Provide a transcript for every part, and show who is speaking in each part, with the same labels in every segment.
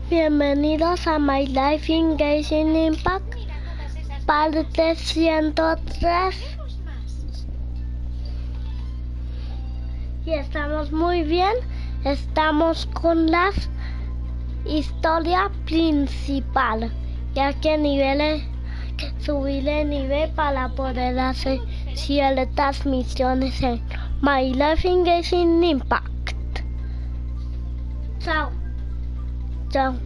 Speaker 1: Bienvenidos a My Life in GENSHIN IMPACT, parte 103. Y estamos muy bien, estamos con la historia principal, ya que subir el nivel para poder hacer ciertas misiones en My Life in GENSHIN IMPACT. Chao. Chao.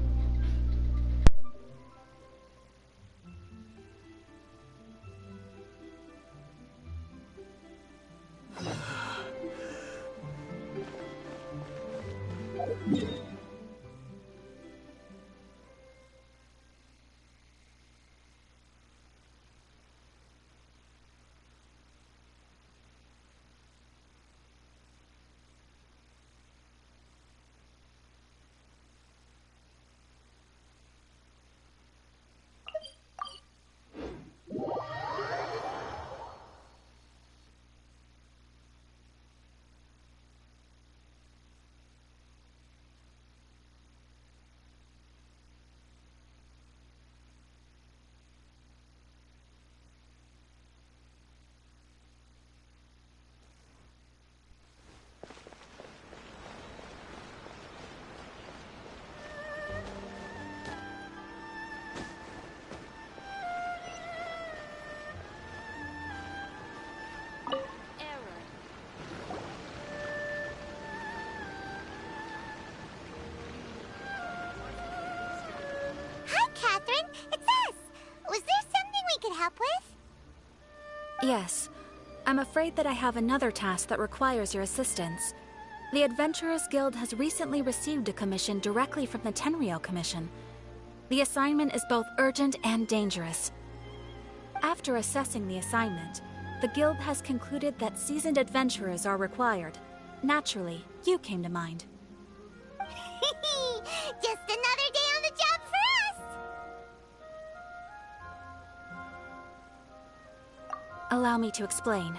Speaker 2: Yes. I'm afraid that I have another task that requires your assistance. The Adventurers Guild has recently received a commission directly from the Tenryou Commission. The assignment is both urgent and dangerous. After assessing the assignment, the Guild has concluded that seasoned adventurers are required. Naturally, you came to mind.
Speaker 3: Just another day on the job for us!
Speaker 2: Allow me to explain.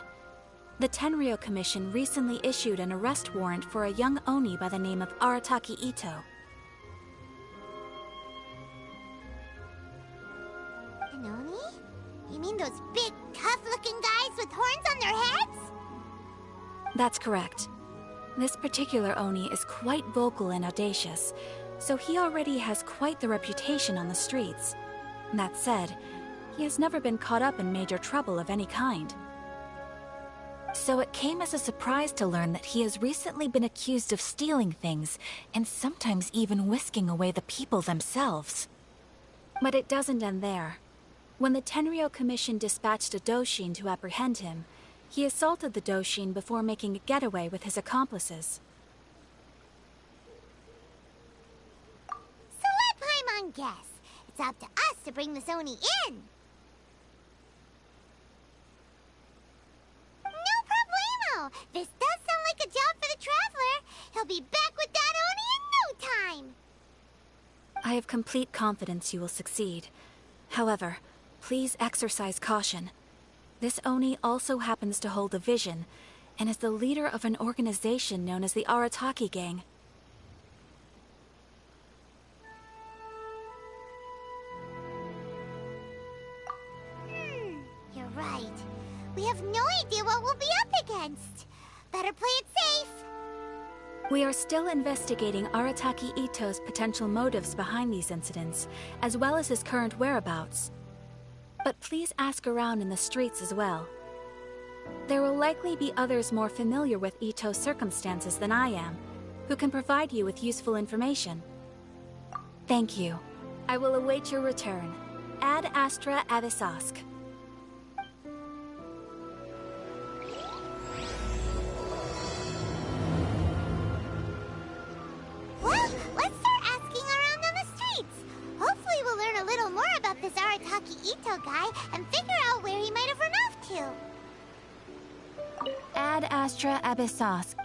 Speaker 2: The Tenryou Commission recently issued an arrest warrant for a young Oni by the name of Arataki Ito.
Speaker 3: An Oni? You mean those big, tough-looking guys with horns on their heads?
Speaker 2: That's correct. This particular Oni is quite vocal and audacious, so he already has quite the reputation on the streets. That said, he has never been caught up in major trouble of any kind. So it came as a surprise to learn that he has recently been accused of stealing things, and sometimes even whisking away the people themselves. But it doesn't end there. When the Tenryou Commission dispatched a Doshin to apprehend him, he assaulted the Doshin before making a getaway with his accomplices.
Speaker 3: So let Paimon guess. It's up to us to bring this Oni in. No problemo! This does sound like a job for the Traveler. He'll be back with that Oni in no time.
Speaker 2: I have complete confidence you will succeed. However, please exercise caution. This Oni also happens to hold a vision, and is the leader of an organization known as the Arataki Gang.
Speaker 3: You're right. We have no idea what we'll be up against. Better play it safe.
Speaker 2: We are still investigating Arataki Ito's potential motives behind these incidents, as well as his current whereabouts. But please ask around in the streets as well. There will likely be others more familiar with Ito's circumstances than I am, who can provide you with useful information. Thank you. I will await your return. Ad Astra Avisask.
Speaker 3: Well, let's start asking around on the streets. Hopefully we'll learn a little more about this Arataki Ito guy and figure out where he might have run off to.
Speaker 2: Ad Astra Abisask.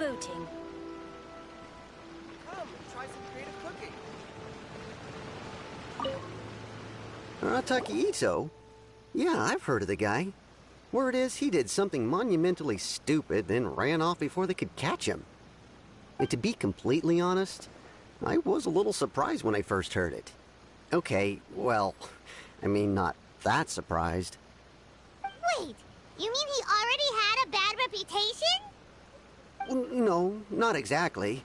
Speaker 2: rebooting.
Speaker 4: Come, try some creative cooking.
Speaker 5: Arataki Ito? Yeah, I've heard of the guy. Word is, he did something monumentally stupid, then ran off before they could catch him. And to be completely honest, I was a little surprised when I first heard it. Okay, well, I mean, not that surprised.
Speaker 3: Wait, you mean he already had a bad reputation?
Speaker 5: No, not exactly.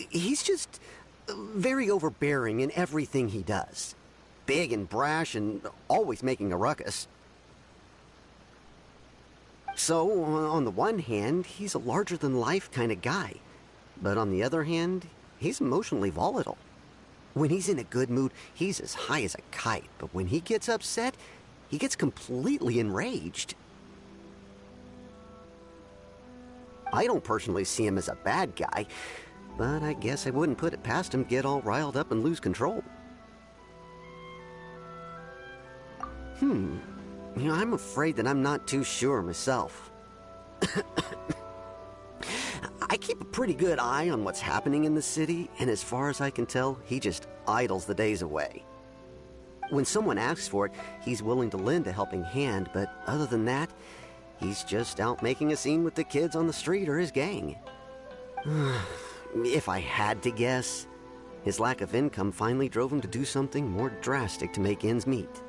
Speaker 5: He's just very overbearing in everything he does. Big and brash and always making a ruckus. So, on the one hand, he's a larger-than-life kind of guy. But on the other hand, he's emotionally volatile. When he's in a good mood, he's as high as a kite. But when he gets upset, he gets completely enraged. I don't personally see him as a bad guy, but I guess I wouldn't put it past him to get all riled up and lose control. You know, I'm afraid that I'm not too sure myself. I keep a pretty good eye on what's happening in the city, and as far as I can tell, he just idles the days away. When someone asks for it, he's willing to lend a helping hand, but other than that, he's just out making a scene with the kids on the street or his gang. If I had to guess, his lack of income finally drove him to do something more drastic to make ends meet.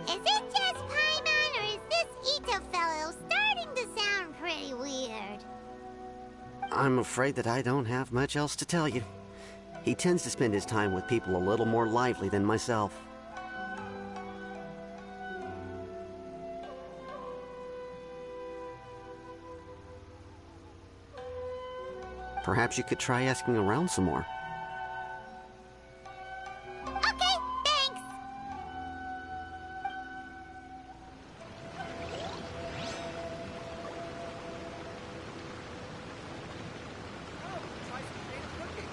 Speaker 3: Is it just Paimon, or is this Ito fellow starting to sound pretty weird?
Speaker 5: I'm afraid that I don't have much else to tell you. He tends to spend his time with people a little more lively than myself. Perhaps you could try asking around some more.
Speaker 3: Okay, thanks!
Speaker 4: Come, try some creative cooking.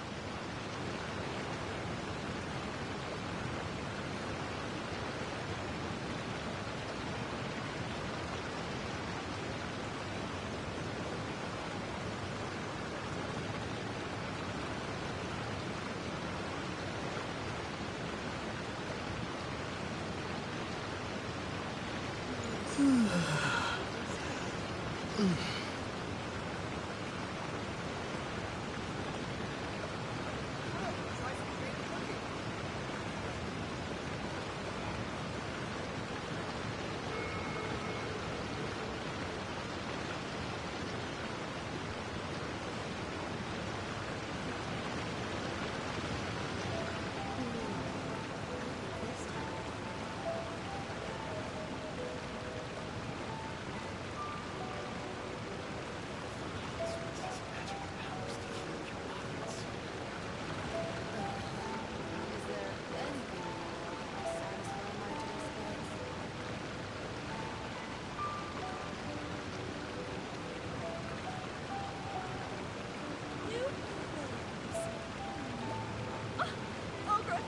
Speaker 4: Try some creative cooking.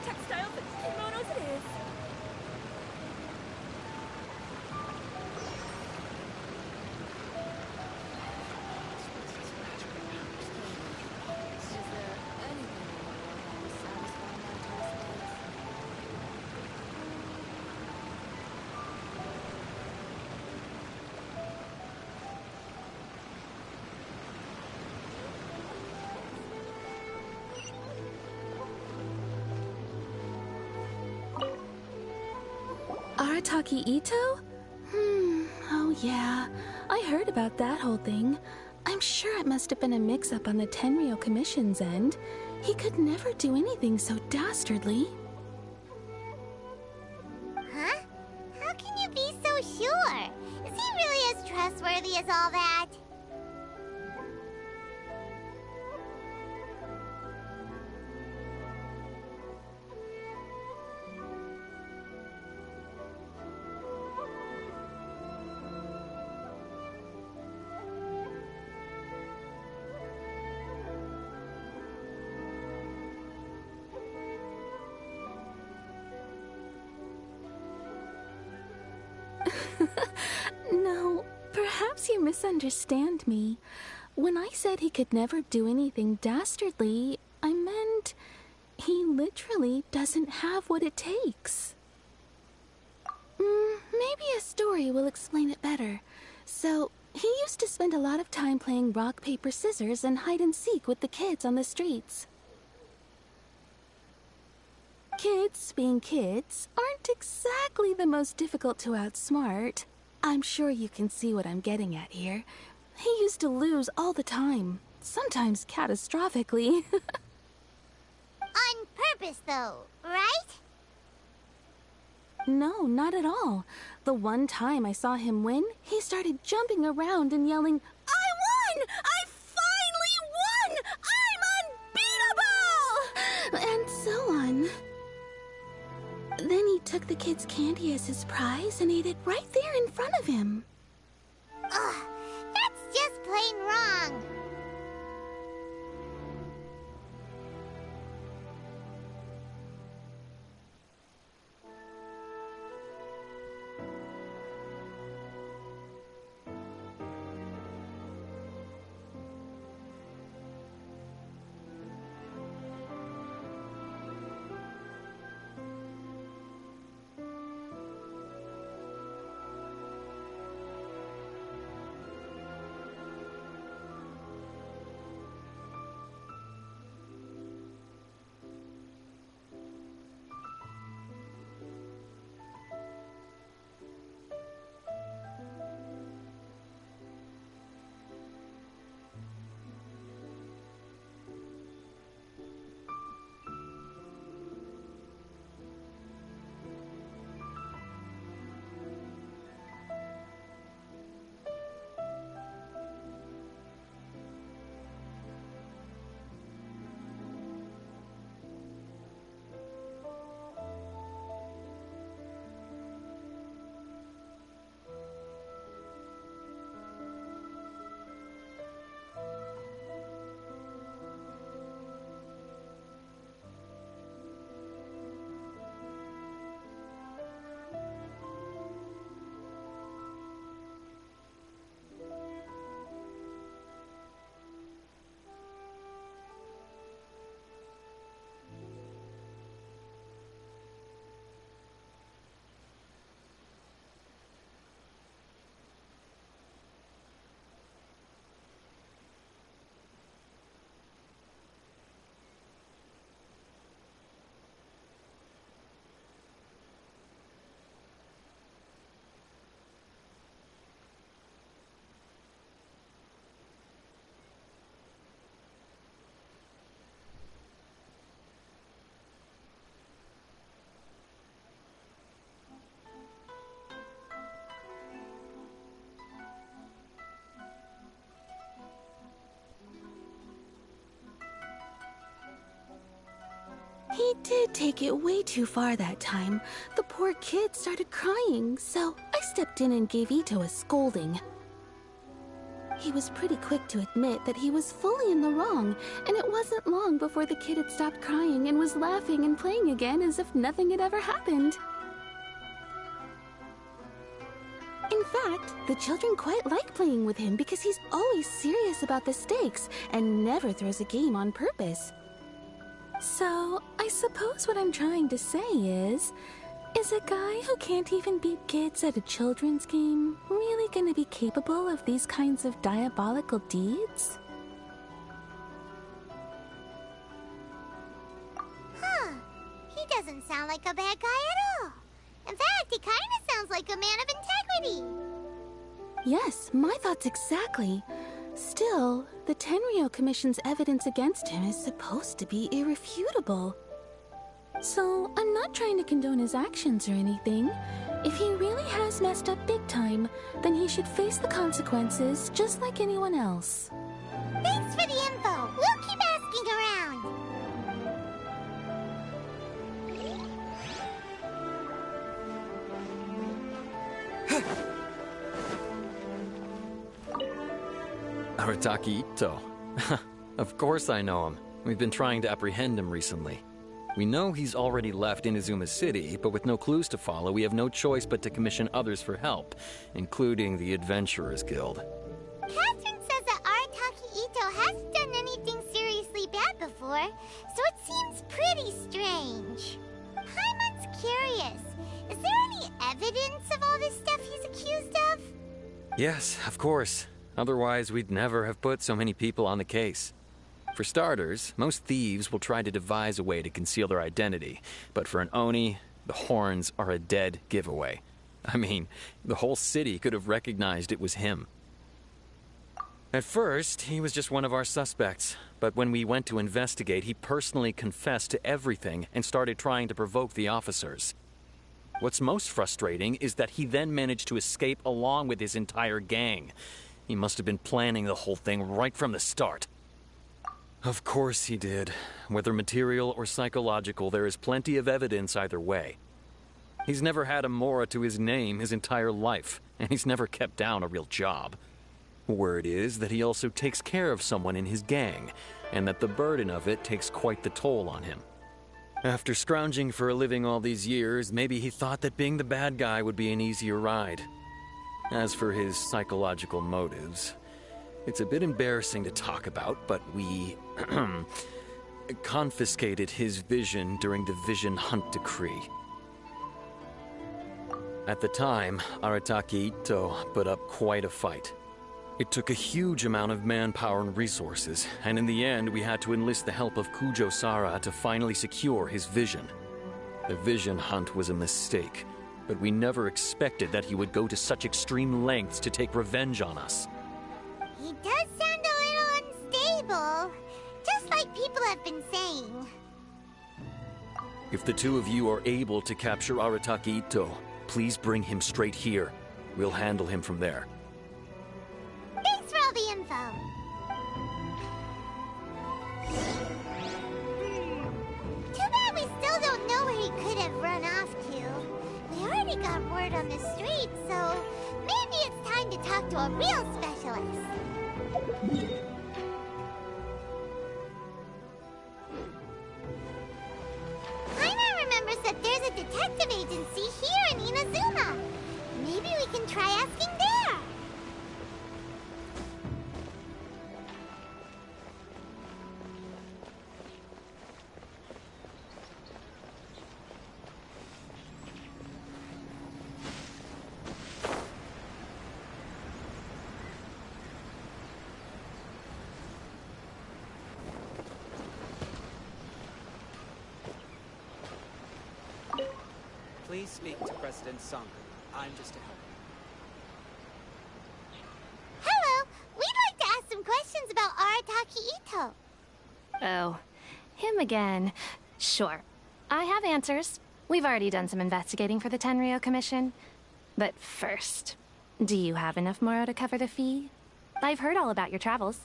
Speaker 2: Textiles and kimonos it is. Arataki Ito? Oh yeah. I heard about that whole thing. I'm sure it must have been a mix-up on the Tenryou Commission's end. He could never do anything so dastardly.
Speaker 3: Huh? How can you be so sure? Is he really as trustworthy as all that?
Speaker 2: No, perhaps Perhaps you misunderstand me. When I said he could never do anything dastardly, I meant he literally doesn't have what it takes. Maybe a story will explain it better. So, he used to spend a lot of time playing rock, paper, scissors and hide and seek with the kids on the streets. Kids, being kids, aren't exactly the most difficult to outsmart. I'm sure you can see what I'm getting at here. He used to lose all the time, sometimes catastrophically.
Speaker 3: On purpose, though, right?
Speaker 2: No, not at all. The one time I saw him win, he started jumping around and yelling, "I won! I finally won! I'm unbeatable!" And so on. Then he took the kid's candy as his prize and ate it right there in front of him.
Speaker 3: Ugh, that's just plain wrong.
Speaker 2: He did take it way too far that time. The poor kid started crying, so I stepped in and gave Ito a scolding. He was pretty quick to admit that he was fully in the wrong, and it wasn't long before the kid had stopped crying and was laughing and playing again as if nothing had ever happened. In fact, the children quite like playing with him because he's always serious about the stakes and never throws a game on purpose. So, I suppose what I'm trying to say is a guy who can't even beat kids at a children's game really gonna be capable of these kinds of diabolical deeds?
Speaker 3: Huh. He doesn't sound like a bad guy at all. In fact, he kind of sounds like a man of integrity.
Speaker 2: Yes, my thoughts exactly. Still, the Tenryo Commission's evidence against him is supposed to be irrefutable. So, I'm not trying to condone his actions or anything. If he really has messed up big time, then he should face the consequences just like anyone else.
Speaker 3: Thanks for the info. We'll keep asking around.
Speaker 6: Arataki Ito. Of course I know him. We've been trying to apprehend him recently. We know he's already left Inazuma City, but with no clues to follow, we have no choice but to commission others for help, including the Adventurers Guild.
Speaker 3: Catherine says that Arataki Ito hasn't done anything seriously bad before, so it seems pretty strange. Paimon's curious. Is there any evidence of all this stuff he's accused of?
Speaker 6: Yes, of course. Otherwise, we'd never have put so many people on the case. For starters, most thieves will try to devise a way to conceal their identity, but for an Oni, the horns are a dead giveaway. I mean, the whole city could have recognized it was him. At first, he was just one of our suspects, but when we went to investigate, he personally confessed to everything and started trying to provoke the officers. What's most frustrating is that he then managed to escape along with his entire gang. He must have been planning the whole thing right from the start. Of course he did. Whether material or psychological, there is plenty of evidence either way. He's never had a Mora to his name his entire life, and he's never kept down a real job. Word is that he also takes care of someone in his gang, and that the burden of it takes quite the toll on him. After scrounging for a living all these years, maybe he thought that being the bad guy would be an easier ride. As for his psychological motives, it's a bit embarrassing to talk about, but we confiscated his vision during the Vision Hunt Decree. At the time, Arataki Ito put up quite a fight. It took a huge amount of manpower and resources, and in the end we had to enlist the help of Kujo Sara to finally secure his vision. The Vision Hunt was a mistake, but we never expected that he would go to such extreme lengths to take revenge on us.
Speaker 3: He does sound a little unstable, just like people have been saying.
Speaker 6: If the two of you are able to capture Arataki Ito, please bring him straight here. We'll handle him from there.
Speaker 3: Thanks for all the info. Too bad we still don't know where he could have run off to. We already got word on the street, so maybe it's time to talk to a real specialist. Paimon remembers that there's a detective agency here in Inazuma. Maybe we can try asking there.
Speaker 4: Please speak to President Sanka. I'm just a helper.
Speaker 3: Hello, we'd like to ask some questions about Arataki Ito.
Speaker 2: Oh, him again. Sure. I have answers. We've already done some investigating for the Tenryou Commission. But first, do you have enough Moro to cover the fee? I've heard all about your travels.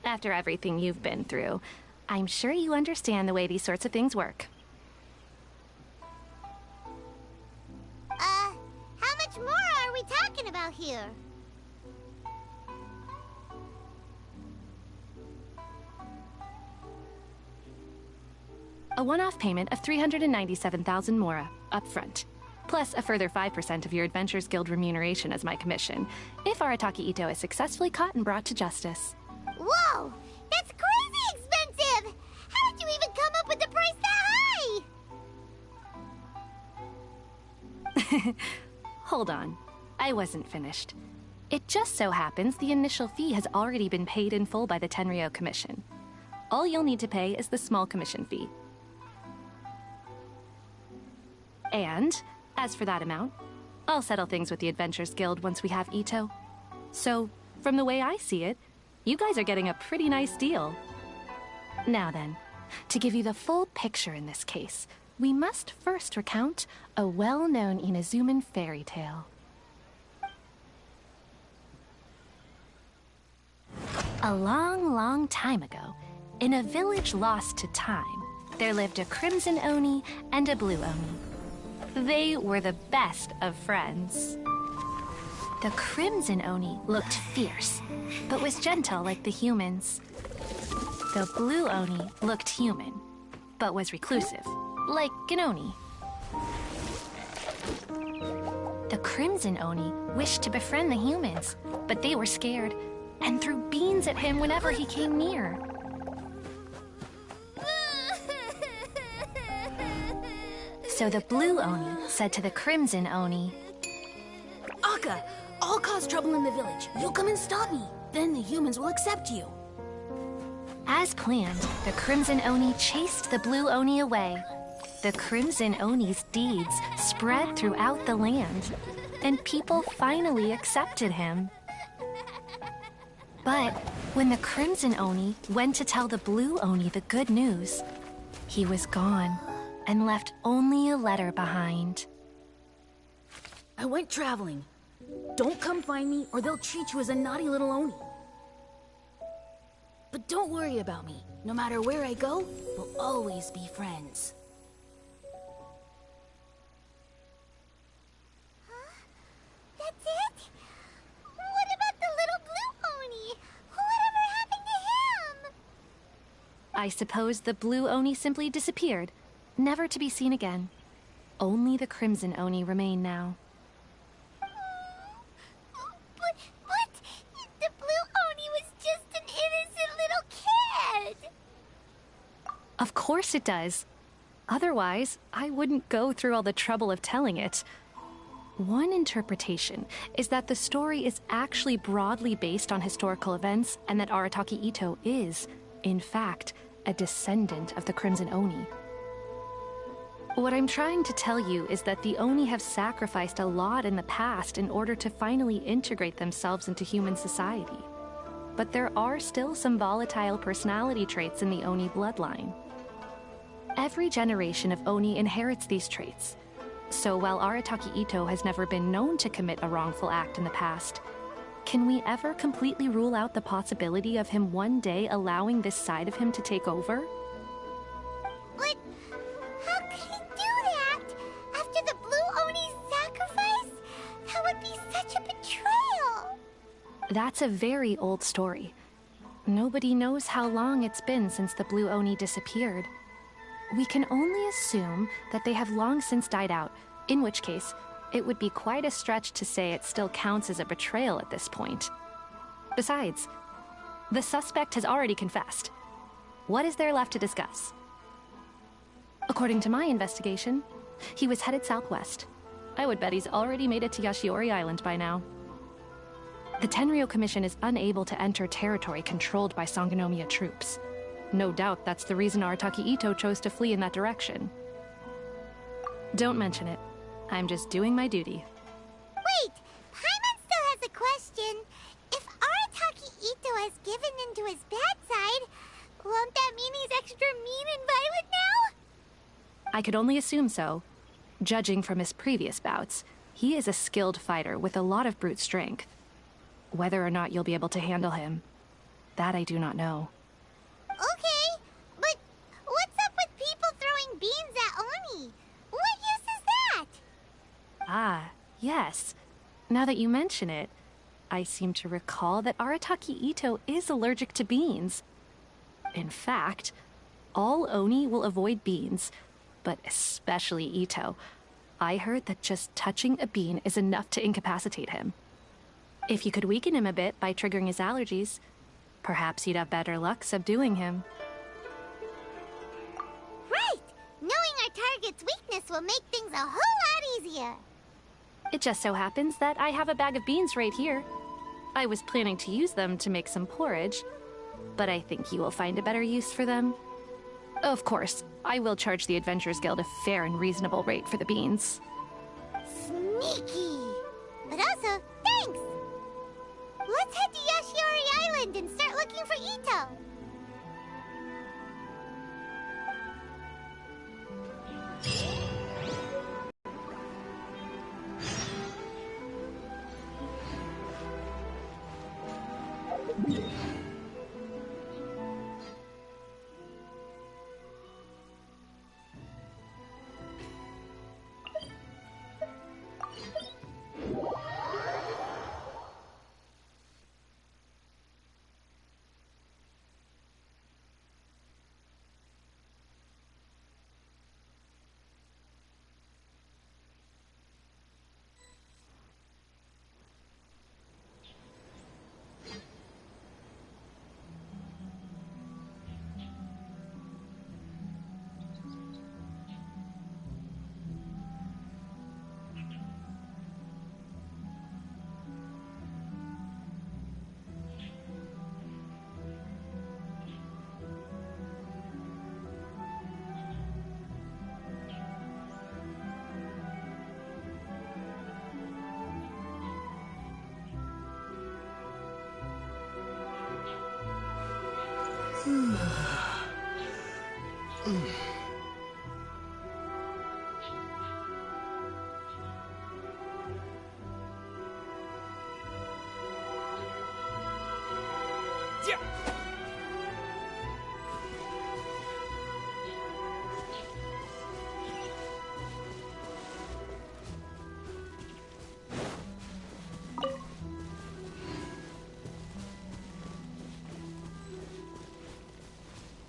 Speaker 2: After everything you've been through, I'm sure you understand the way these sorts of things work.
Speaker 3: How much more are we talking about here?
Speaker 2: A one-off payment of 397,000 Mora, up front. Plus a further 5% of your Adventurers Guild remuneration as my commission, if Arataki Ito is successfully caught and brought to justice.
Speaker 3: Whoa! That's crazy expensive! How did you even come up with the price that high?
Speaker 2: Hold on. I wasn't finished. It just so happens the initial fee has already been paid in full by the Tenryou Commission. All you'll need to pay is the small commission fee. And, as for that amount, I'll settle things with the Adventurers Guild once we have Ito. So, from the way I see it, you guys are getting a pretty nice deal. Now then, to give you the full picture in this case, we must first recount a well-known Inazuman fairy tale. A long, long time ago, in a village lost to time, there lived a Crimson Oni and a Blue Oni. They were the best of friends. The Crimson Oni looked fierce, but was gentle like the humans. The Blue Oni looked human, but was reclusive.
Speaker 7: like an Oni. The Crimson Oni wished to befriend the humans, but they were scared and threw beans at him whenever he came near. So the Blue Oni said to the Crimson Oni,
Speaker 8: Akka, I'll cause trouble in the village. You come and stop me. Then the humans will accept you.
Speaker 7: As planned, the Crimson Oni chased the Blue Oni away. The Crimson Oni's deeds spread throughout the land, and people finally accepted him. But when the Crimson Oni went to tell the Blue Oni the good news, he was gone and left only a letter behind.
Speaker 8: I went traveling. Don't come find me or they'll treat you as a naughty little Oni. But don't worry about me. No matter where I go, we'll always be friends.
Speaker 3: Huh? That's it? What about the little Blue Oni? Whatever happened to him?
Speaker 7: I suppose the Blue Oni simply disappeared, never to be seen again. Only the Crimson Oni remain now.
Speaker 3: But the Blue Oni was just an innocent little kid.
Speaker 7: Of course it does. Otherwise, I wouldn't go through all the trouble of telling it. One interpretation is that the story is actually broadly based on historical events and that Arataki Itto is, in fact, a descendant of the Crimson Oni. What I'm trying to tell you is that the Oni have sacrificed a lot in the past in order to finally integrate themselves into human society. But there are still some volatile personality traits in the Oni bloodline. Every generation of Oni inherits these traits. So while Arataki Itto has never been known to commit a wrongful act in the past, can we ever completely rule out the possibility of him one day allowing this side of him to take over?
Speaker 3: But how could he do that? After the Blue Oni's sacrifice? That would be such a betrayal.
Speaker 7: That's a very old story. Nobody knows how long it's been since the Blue Oni disappeared. We can only assume that they have long since died out, in which case, it would be quite a stretch to say it still counts as a betrayal at this point. Besides, the suspect has already confessed. What is there left to discuss? According to my investigation, he was headed southwest. I would bet he's already made it to Yashiori Island by now. The Tenryou Commission is unable to enter territory controlled by Sangonomiya troops. No doubt that's the reason Arataki Itto chose to flee in that direction. Don't mention it. I'm just doing my duty.
Speaker 3: Wait, Paimon still has a question. If Arataki Itto has given into his bad side, won't that mean he's extra mean and violent now?
Speaker 7: I could only assume so. Judging from his previous bouts, he is a skilled fighter with a lot of brute strength. Whether or not you'll be able to handle him, that I do not know.
Speaker 3: Okay, but what's up with people throwing beans at Oni? What use is that?
Speaker 7: Ah, yes. Now that you mention it, I seem to recall that Arataki Itto is allergic to beans. In fact, all Oni will avoid beans, but especially Itto. I heard that just touching a bean is enough to incapacitate him. If you could weaken him a bit by triggering his allergies, perhaps you'd have better luck subduing him.
Speaker 3: Right! Knowing our target's weakness will make things a whole lot easier.
Speaker 7: It just so happens that I have a bag of beans right here. I was planning to use them to make some porridge, but I think you will find a better use for them. Of course, I will charge the Adventurers Guild a fair and reasonable rate for the beans.
Speaker 3: Sneaky! But also, thanks! Let's head to Yashiori Island and start looking for Itto.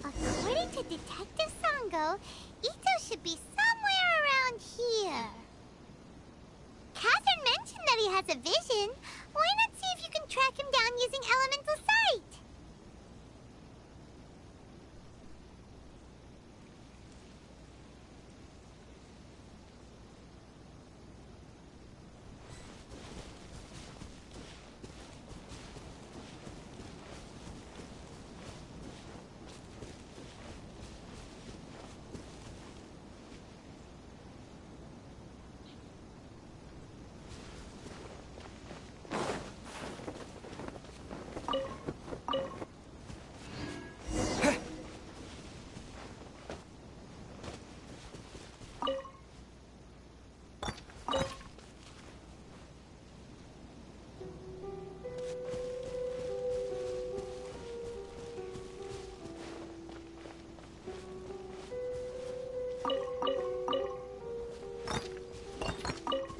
Speaker 3: According to Detective Sango, Ito should be somewhere around here. Catherine mentioned that he has a vision. Why not see if you can track him down using elemental sight?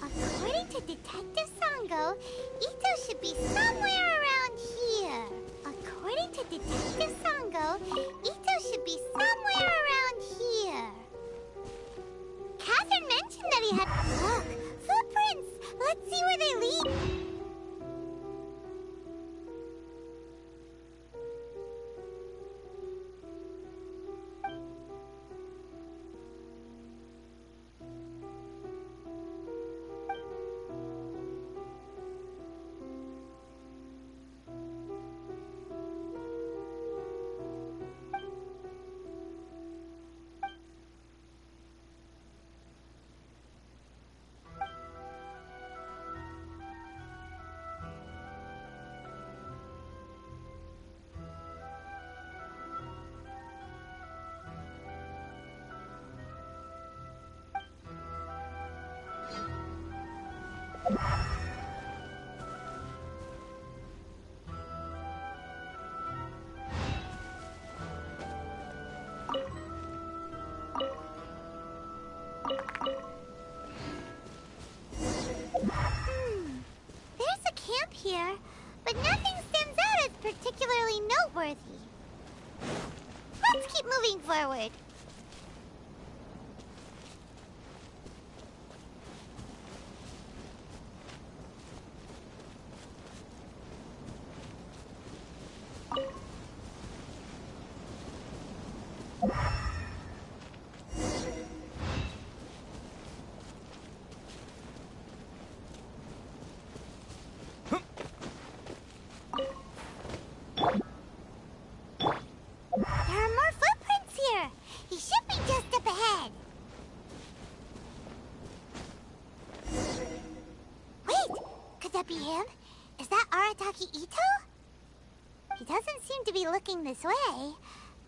Speaker 3: According to Detective Sango, Ito should be somewhere around here. According to Detective Sango, Ito should be somewhere around here. Catherine mentioned that he had... Look! Footprints! Let's see where they lead. There's a camp here, but nothing stands out as particularly noteworthy. Let's keep moving forward. There are more footprints here. He should be just up ahead. Wait, could that be him? Is that Arataki Ito? He doesn't seem to be looking this way.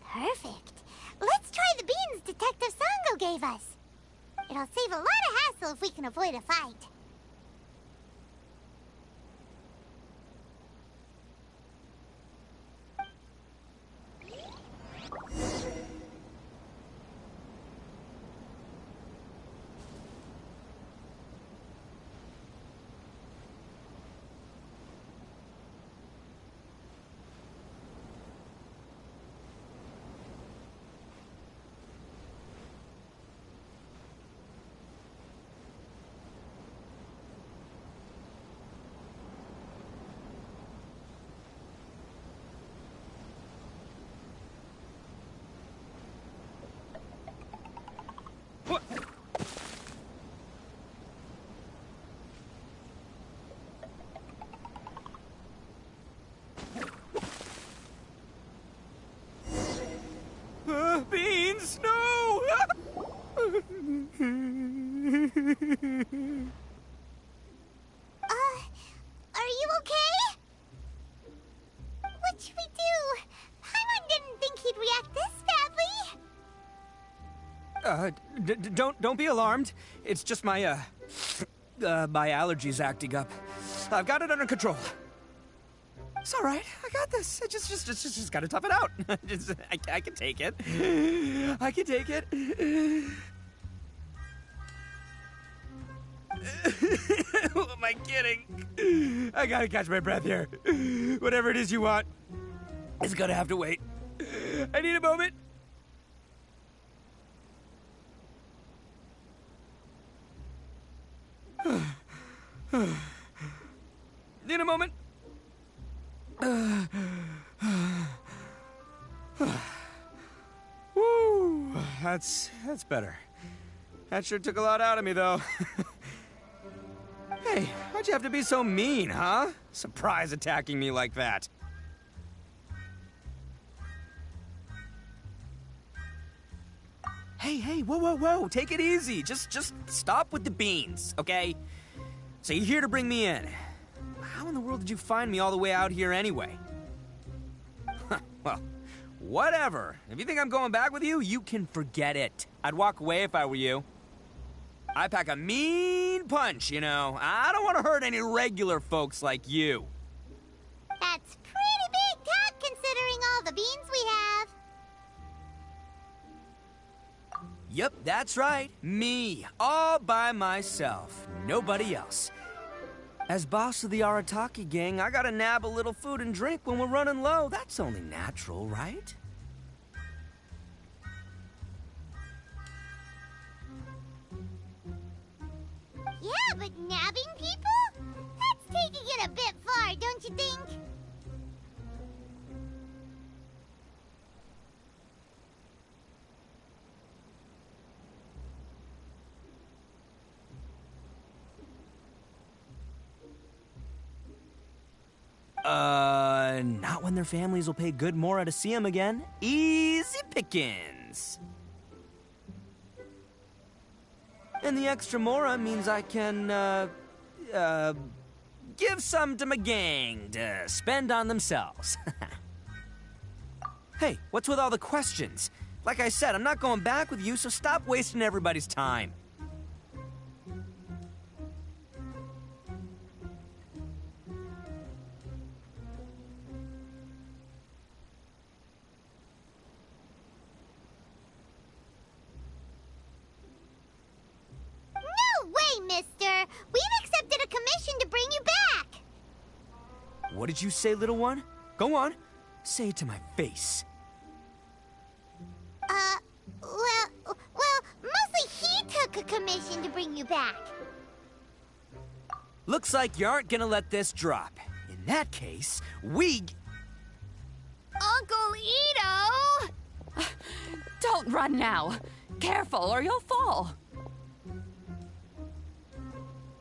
Speaker 3: Perfect. Let's try the beans Detective Sango gave us. It'll save a lot of hassle if we can avoid a fight.
Speaker 6: Beans, no!
Speaker 3: Are you okay? What should we do? Paimon didn't think he'd react this badly.
Speaker 4: Don't be alarmed. It's just my my allergies acting up. I've got it under control. It's all right. I got this. I just gotta tough it out. I can take it. I can take it. Who am I kidding? I gotta catch my breath here. Whatever it is you want, it's gonna have to wait. I need a moment. Need a moment. Woo, that's better. That sure took a lot out of me, though. Hey, why'd you have to be so mean, huh? Surprise attacking me like that. Hey, whoa, take it easy. Just stop with the beans, okay? So you're here to bring me in. How in the world did you find me all the way out here anyway? Well, whatever. If you think I'm going back with you, you can forget it. I'd walk away if I were you. I pack a mean punch, you know. I don't want to hurt any regular folks like you.
Speaker 3: That's pretty big talk considering all the beans we have.
Speaker 4: Yep, that's right. Me. All by myself. Nobody else. As boss of the Arataki gang, I gotta nab a little food and drink when we're running low. That's only natural, right?
Speaker 3: Yeah, but nabbing people? That's taking it a bit far, don't you think?
Speaker 4: Not when their families will pay good mora to see them again. Easy pickings. And the extra mora means I can, give some to my gang to spend on themselves. Hey, what's with all the questions? Like I said, I'm not going back with you, so stop wasting everybody's time.
Speaker 3: Mister, we've accepted a commission to bring you back.
Speaker 4: What did you say, little one? Go on. Say it to my face.
Speaker 3: Well, mostly he took a commission to bring you back.
Speaker 4: Looks like you aren't gonna let this drop. In that case,
Speaker 2: Uncle Ito! Don't run now. Careful or you'll fall.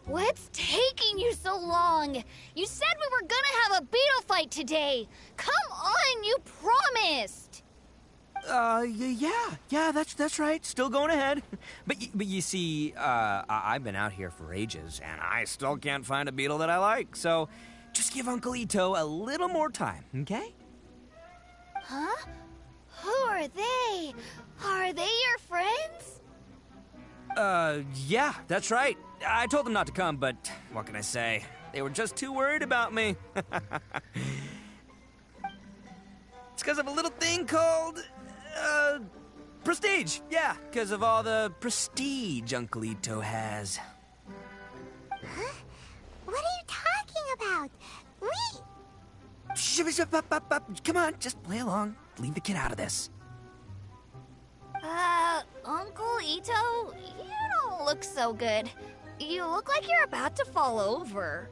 Speaker 9: What's taking you so long? You said we were gonna have a beetle fight today. Come on, you promised.
Speaker 4: Yeah, that's right. Still going ahead. But you see, I've been out here for ages, and I still can't find a beetle that I like. So, just give Uncle Ito a little more time, okay?
Speaker 9: Huh? Who are they? Are they your friends?
Speaker 4: Yeah, that's right. I told them not to come, but what can I say? They were just too worried about me. It's because of a little thing called, prestige. Yeah, because of all the prestige Uncle Ito has.
Speaker 3: Huh? What are you talking about?
Speaker 4: Come on, just play along. Leave the kid out of this.
Speaker 9: Uncle Ito, you don't look so good. You look like you're about to fall over.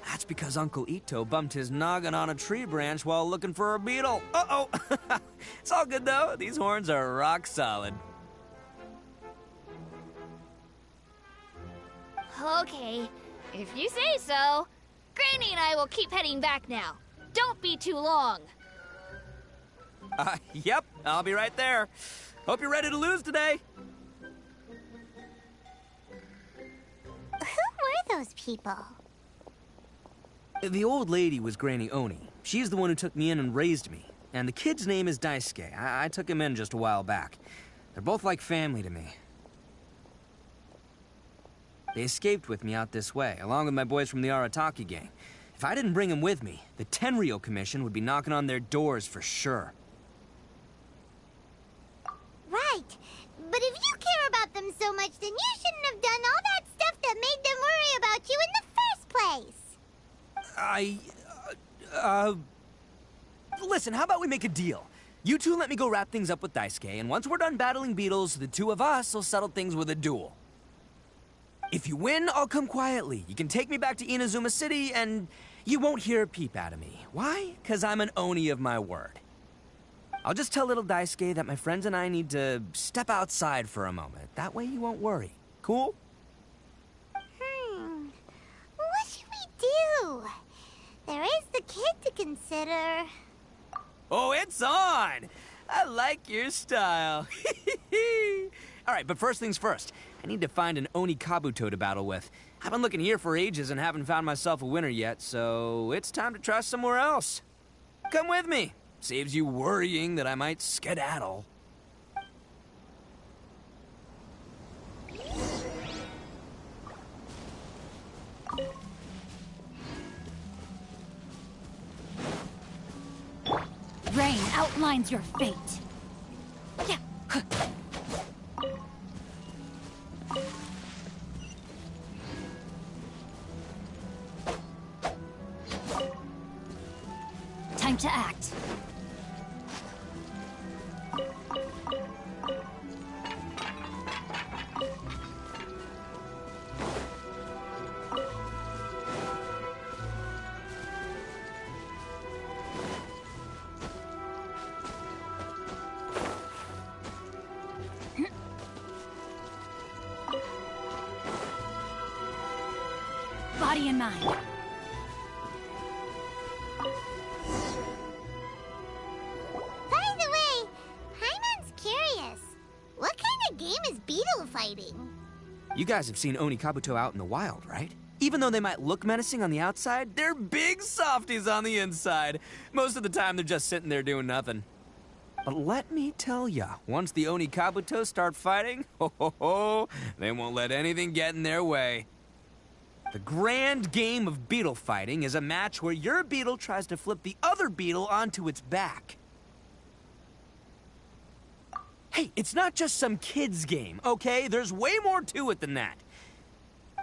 Speaker 4: That's because Uncle Ito bumped his noggin on a tree branch while looking for a beetle. Uh-oh! It's all good, though. These horns are rock solid.
Speaker 9: Okay, if you say so. Granny and I will keep heading back now. Don't be too long.
Speaker 4: Yep, I'll be right there. Hope you're ready to lose today.
Speaker 3: Who were those people?
Speaker 4: The old lady was Granny Oni. She's the one who took me in and raised me. And the kid's name is Daisuke. I took him in just a while back. They're both like family to me. They escaped with me out this way, along with my boys from the Arataki gang. If I didn't bring them with me, the Tenryou Commission would be knocking on their doors for sure.
Speaker 3: Right. But if you care about them so much, then you shouldn't have done all that stuff that made them worry about you in the first place.
Speaker 4: Listen, how about we make a deal? You two let me go wrap things up with Daisuke, and once we're done battling beetles, the two of us will settle things with a duel. If you win, I'll come quietly. You can take me back to Inazuma City, and you won't hear a peep out of me. Why? 'Cause I'm an Oni of my word. I'll just tell little Daisuke that my friends and I need to step outside for a moment. That way you won't worry. Cool?
Speaker 3: What should we do? There is the kid to consider.
Speaker 4: Oh, it's on! I like your style. Alright, but first things first. I need to find an Oni Kabuto to battle with. I've been looking here for ages and haven't found myself a winner yet, so it's time to try somewhere else. Come with me. Saves you worrying that I might skedaddle.
Speaker 9: Rain outlines your fate. Yeah. Time to act. Body and mind.
Speaker 3: By the way, Paimon's curious. What kind of game is beetle fighting?
Speaker 4: You guys have seen Oni Kabuto out in the wild, right? Even though they might look menacing on the outside, they're big softies on the inside. Most of the time, they're just sitting there doing nothing. But let me tell ya, once the Oni Kabuto start fighting, they won't let anything get in their way. The grand game of beetle fighting is a match where your beetle tries to flip the other beetle onto its back. Hey, it's not just some kid's game, okay? There's way more to it than that.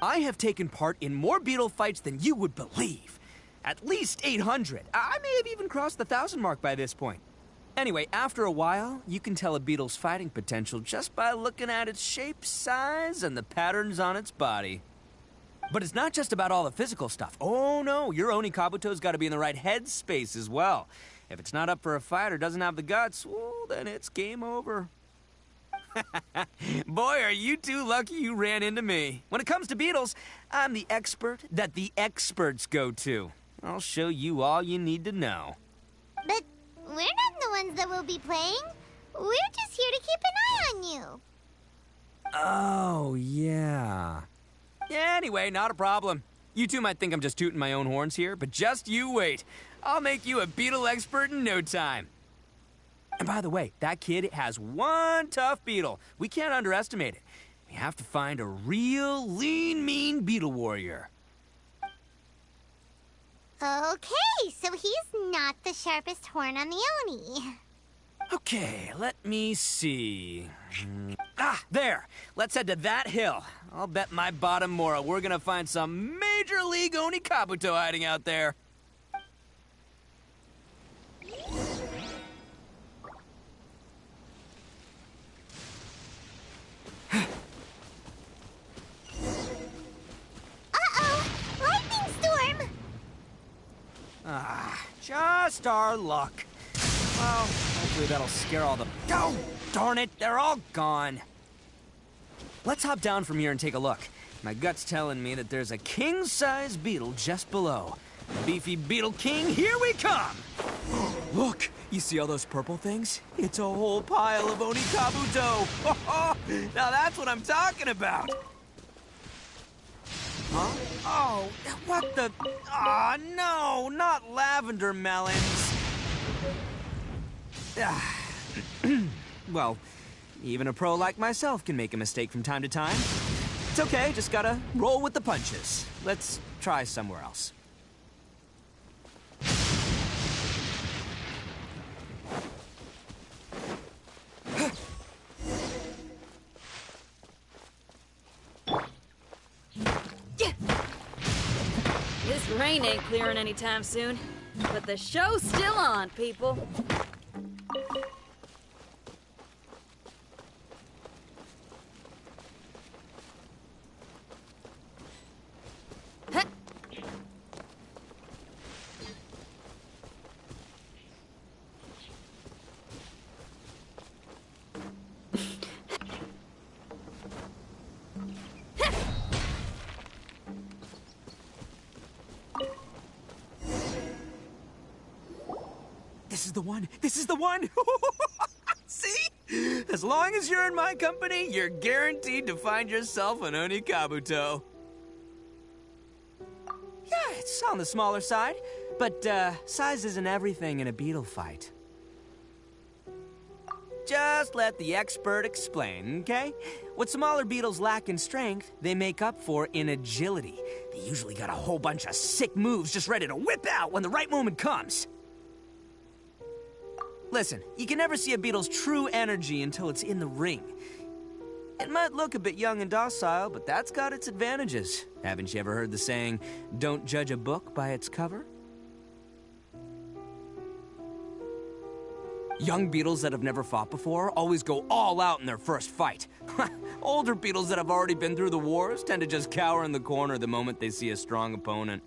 Speaker 4: I have taken part in more beetle fights than you would believe. At least 800. I may have even crossed the 1,000 mark by this point. Anyway, after a while, you can tell a beetle's fighting potential just by looking at its shape, size, and the patterns on its body. But it's not just about all the physical stuff. Oh no, your Oni Kabuto's got to be in the right headspace as well. If it's not up for a fight or doesn't have the guts, well, then it's game over. Boy, are you two lucky you ran into me. When it comes to beetles, I'm the expert that the experts go to. I'll show you all you need to know.
Speaker 3: But we're not the ones that will be playing. We're just here to keep an eye on you.
Speaker 4: Oh, yeah. Yeah, anyway, not a problem. You two might think I'm just tooting my own horns here, but just you wait. I'll make you a beetle expert in no time. And by the way, that kid has one tough beetle. We can't underestimate it. We have to find a real lean, mean beetle warrior.
Speaker 3: Okay, so he's not the sharpest horn on the Oni.
Speaker 4: Okay, let me see. There. Let's head to that hill. I'll bet my bottom moral we're gonna find some major league Oni Kabuto hiding out there.
Speaker 3: Uh-oh! Lightning storm!
Speaker 4: Just our luck. Well, hopefully that'll scare all the... Oh, darn it, they're all gone. Let's hop down from here and take a look. My gut's telling me that there's a king-size beetle just below. Beefy Beetle King, here we come! Look, you see all those purple things? It's a whole pile of Oni Kabuto. Now that's what I'm talking about. Huh? Oh, what the... Ah, no, not lavender melons. Well, Even a pro like myself can make a mistake from time to time. It's okay, just gotta roll with the punches. Let's try somewhere else.
Speaker 10: This rain ain't clearing anytime soon, but the show's still on, people.
Speaker 4: This is the one! This is the one! See? As long as you're in my company, you're guaranteed to find yourself an Oni Kabuto. Yeah, it's on the smaller side, but size isn't everything in a beetle fight. Just let the expert explain, okay? What smaller beetles lack in strength, they make up for in agility. They usually got a whole bunch of sick moves just ready to whip out when the right moment comes. Listen, you can never see a beetle's true energy until it's in the ring. It might look a bit young and docile, but that's got its advantages. Haven't you ever heard the saying, don't judge a book by its cover? Young beetles that have never fought before always go all out in their first fight. Older beetles that have already been through the wars tend to just cower in the corner the moment they see a strong opponent.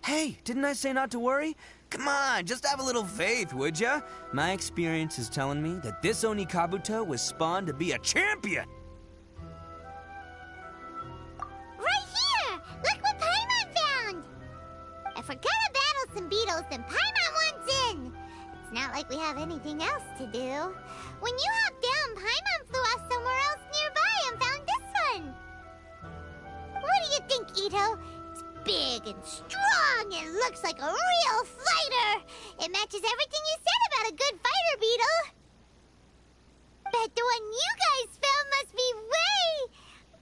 Speaker 4: Hey, didn't I say not to worry? Come on, just have a little faith, would ya? My experience is telling me that this Oni Kabuto was spawned to be a champion!
Speaker 3: Right here! Look what Paimon found! If we're gonna battle some beetles, then Paimon wants in! It's not like we have anything else to do. When you hopped down, Paimon flew off somewhere else nearby and found this one! What do you think, Ito? It's big and strong and looks like a real fighter! It matches everything you said about a good fighter, Beetle! Bet the one you guys found must be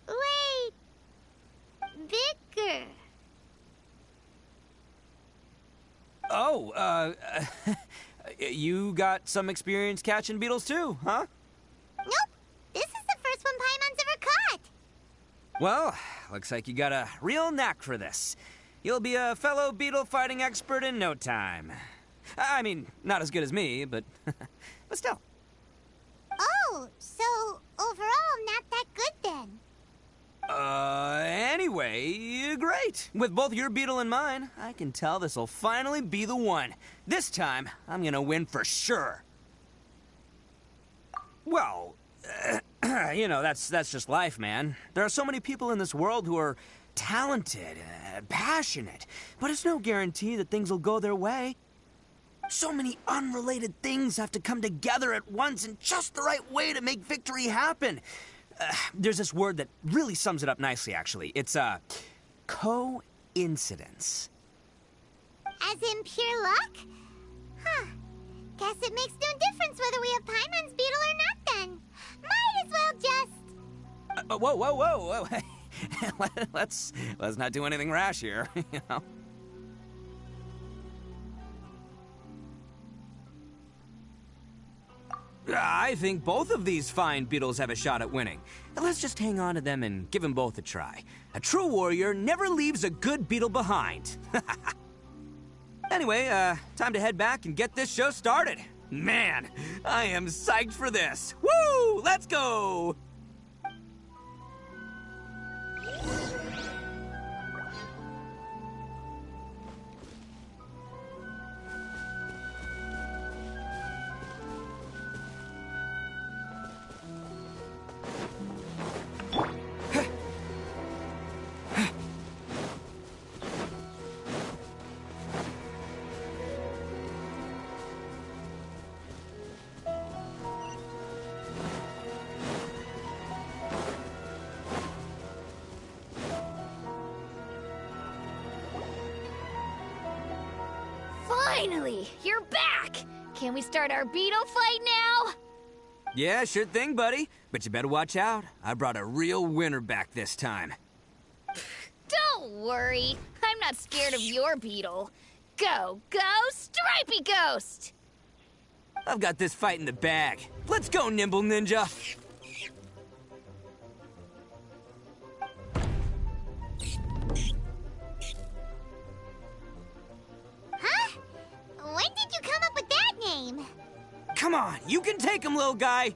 Speaker 3: way bigger.
Speaker 4: Oh, you got some experience catching beetles too, huh?
Speaker 3: Nope. This is the first one Paimon's ever caught.
Speaker 4: Well, looks like you got a real knack for this. You'll be a fellow beetle fighting expert in no time. I mean, not as good as me, but but still.
Speaker 3: Oh, so overall not that good then.
Speaker 4: Anyway, great. With both your beetle and mine, I can tell this'll finally be the one. This time, I'm gonna win for sure. Well, you know, that's just life, man. There are so many people in this world who are talented, passionate, but it's no guarantee that things will go their way. So many unrelated things have to come together at once in just the right way to make victory happen. There's this word that really sums it up nicely, actually. It's, coincidence.
Speaker 3: As in pure luck? Huh. Guess it makes no difference whether we have Paimon's beetle or not then. Might as well just...
Speaker 4: Whoa. let's not do anything rash here, you know? I think both of these fine beetles have a shot at winning. Let's just hang on to them and give them both a try. A true warrior never leaves a good beetle behind. Anyway, time to head back and get this show started. Man, I am psyched for this. Woo! Let's go!
Speaker 9: Finally, you're back! Can we start our beetle fight now?
Speaker 4: Yeah, sure thing, buddy. But you better watch out. I brought a real winner back this time.
Speaker 9: Don't worry. I'm not scared of your beetle. Go, go, Stripey Ghost!
Speaker 4: I've got this fight in the bag. Let's go, Nimble Ninja!
Speaker 3: Huh? When did you come up with that name?
Speaker 4: Come on, you can take him, little guy!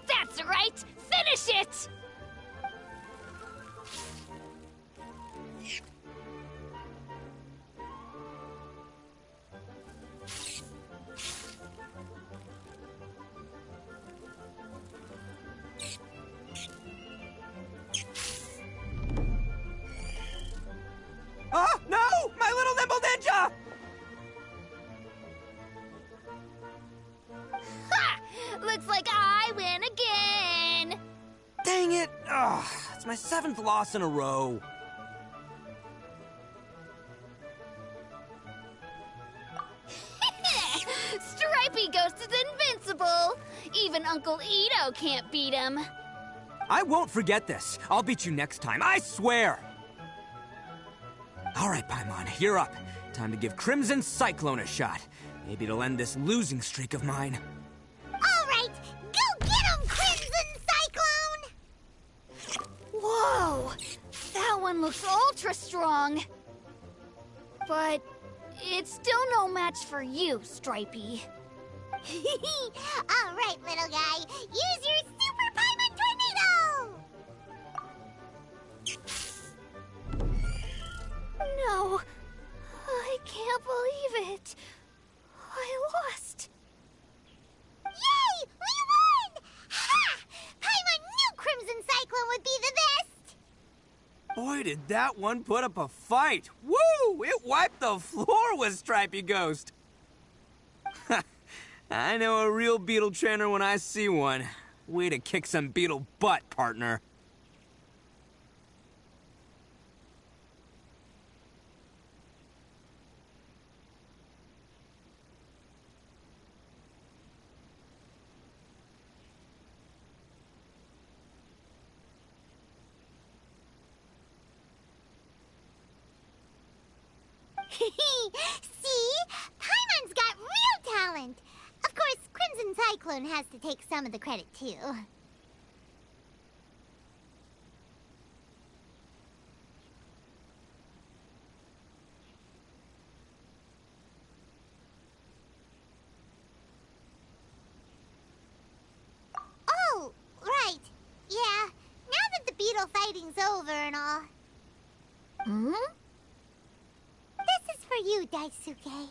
Speaker 9: That's right! Finish it!
Speaker 4: Oh, no! My little Nimble Ninja!
Speaker 9: Ha! Looks like I win again!
Speaker 4: Dang it! Ugh, it's my 7th loss in a row.
Speaker 9: Stripey Ghost is invincible! Even Uncle Ito can't beat him.
Speaker 4: I won't forget this. I'll beat you next time, I swear! All right, Paimon, you're up. Time to give Crimson Cyclone a shot. Maybe it'll end this losing streak of mine.
Speaker 3: All right, go get him, Crimson Cyclone!
Speaker 9: Whoa! That one looks ultra strong. But it's still no match for you, Stripey.
Speaker 3: All right, little guy, use your Super Paimon Tornado!
Speaker 9: No, I can't believe it. I lost.
Speaker 3: Yay! We won! Ha! Paimon knew Crimson Cyclone would be the best!
Speaker 4: Boy, did that one put up a fight. Woo! It wiped the floor with Stripey Ghost. I know a real beetle trainer when I see one. Way to kick some beetle butt, partner.
Speaker 3: See? Paimon's got real talent! Of course, Crimson Cyclone has to take some of the credit, too. Oh, right. Yeah, now that the beetle fighting's over and all.
Speaker 9: Hmm?
Speaker 3: This is for you, Daisuke.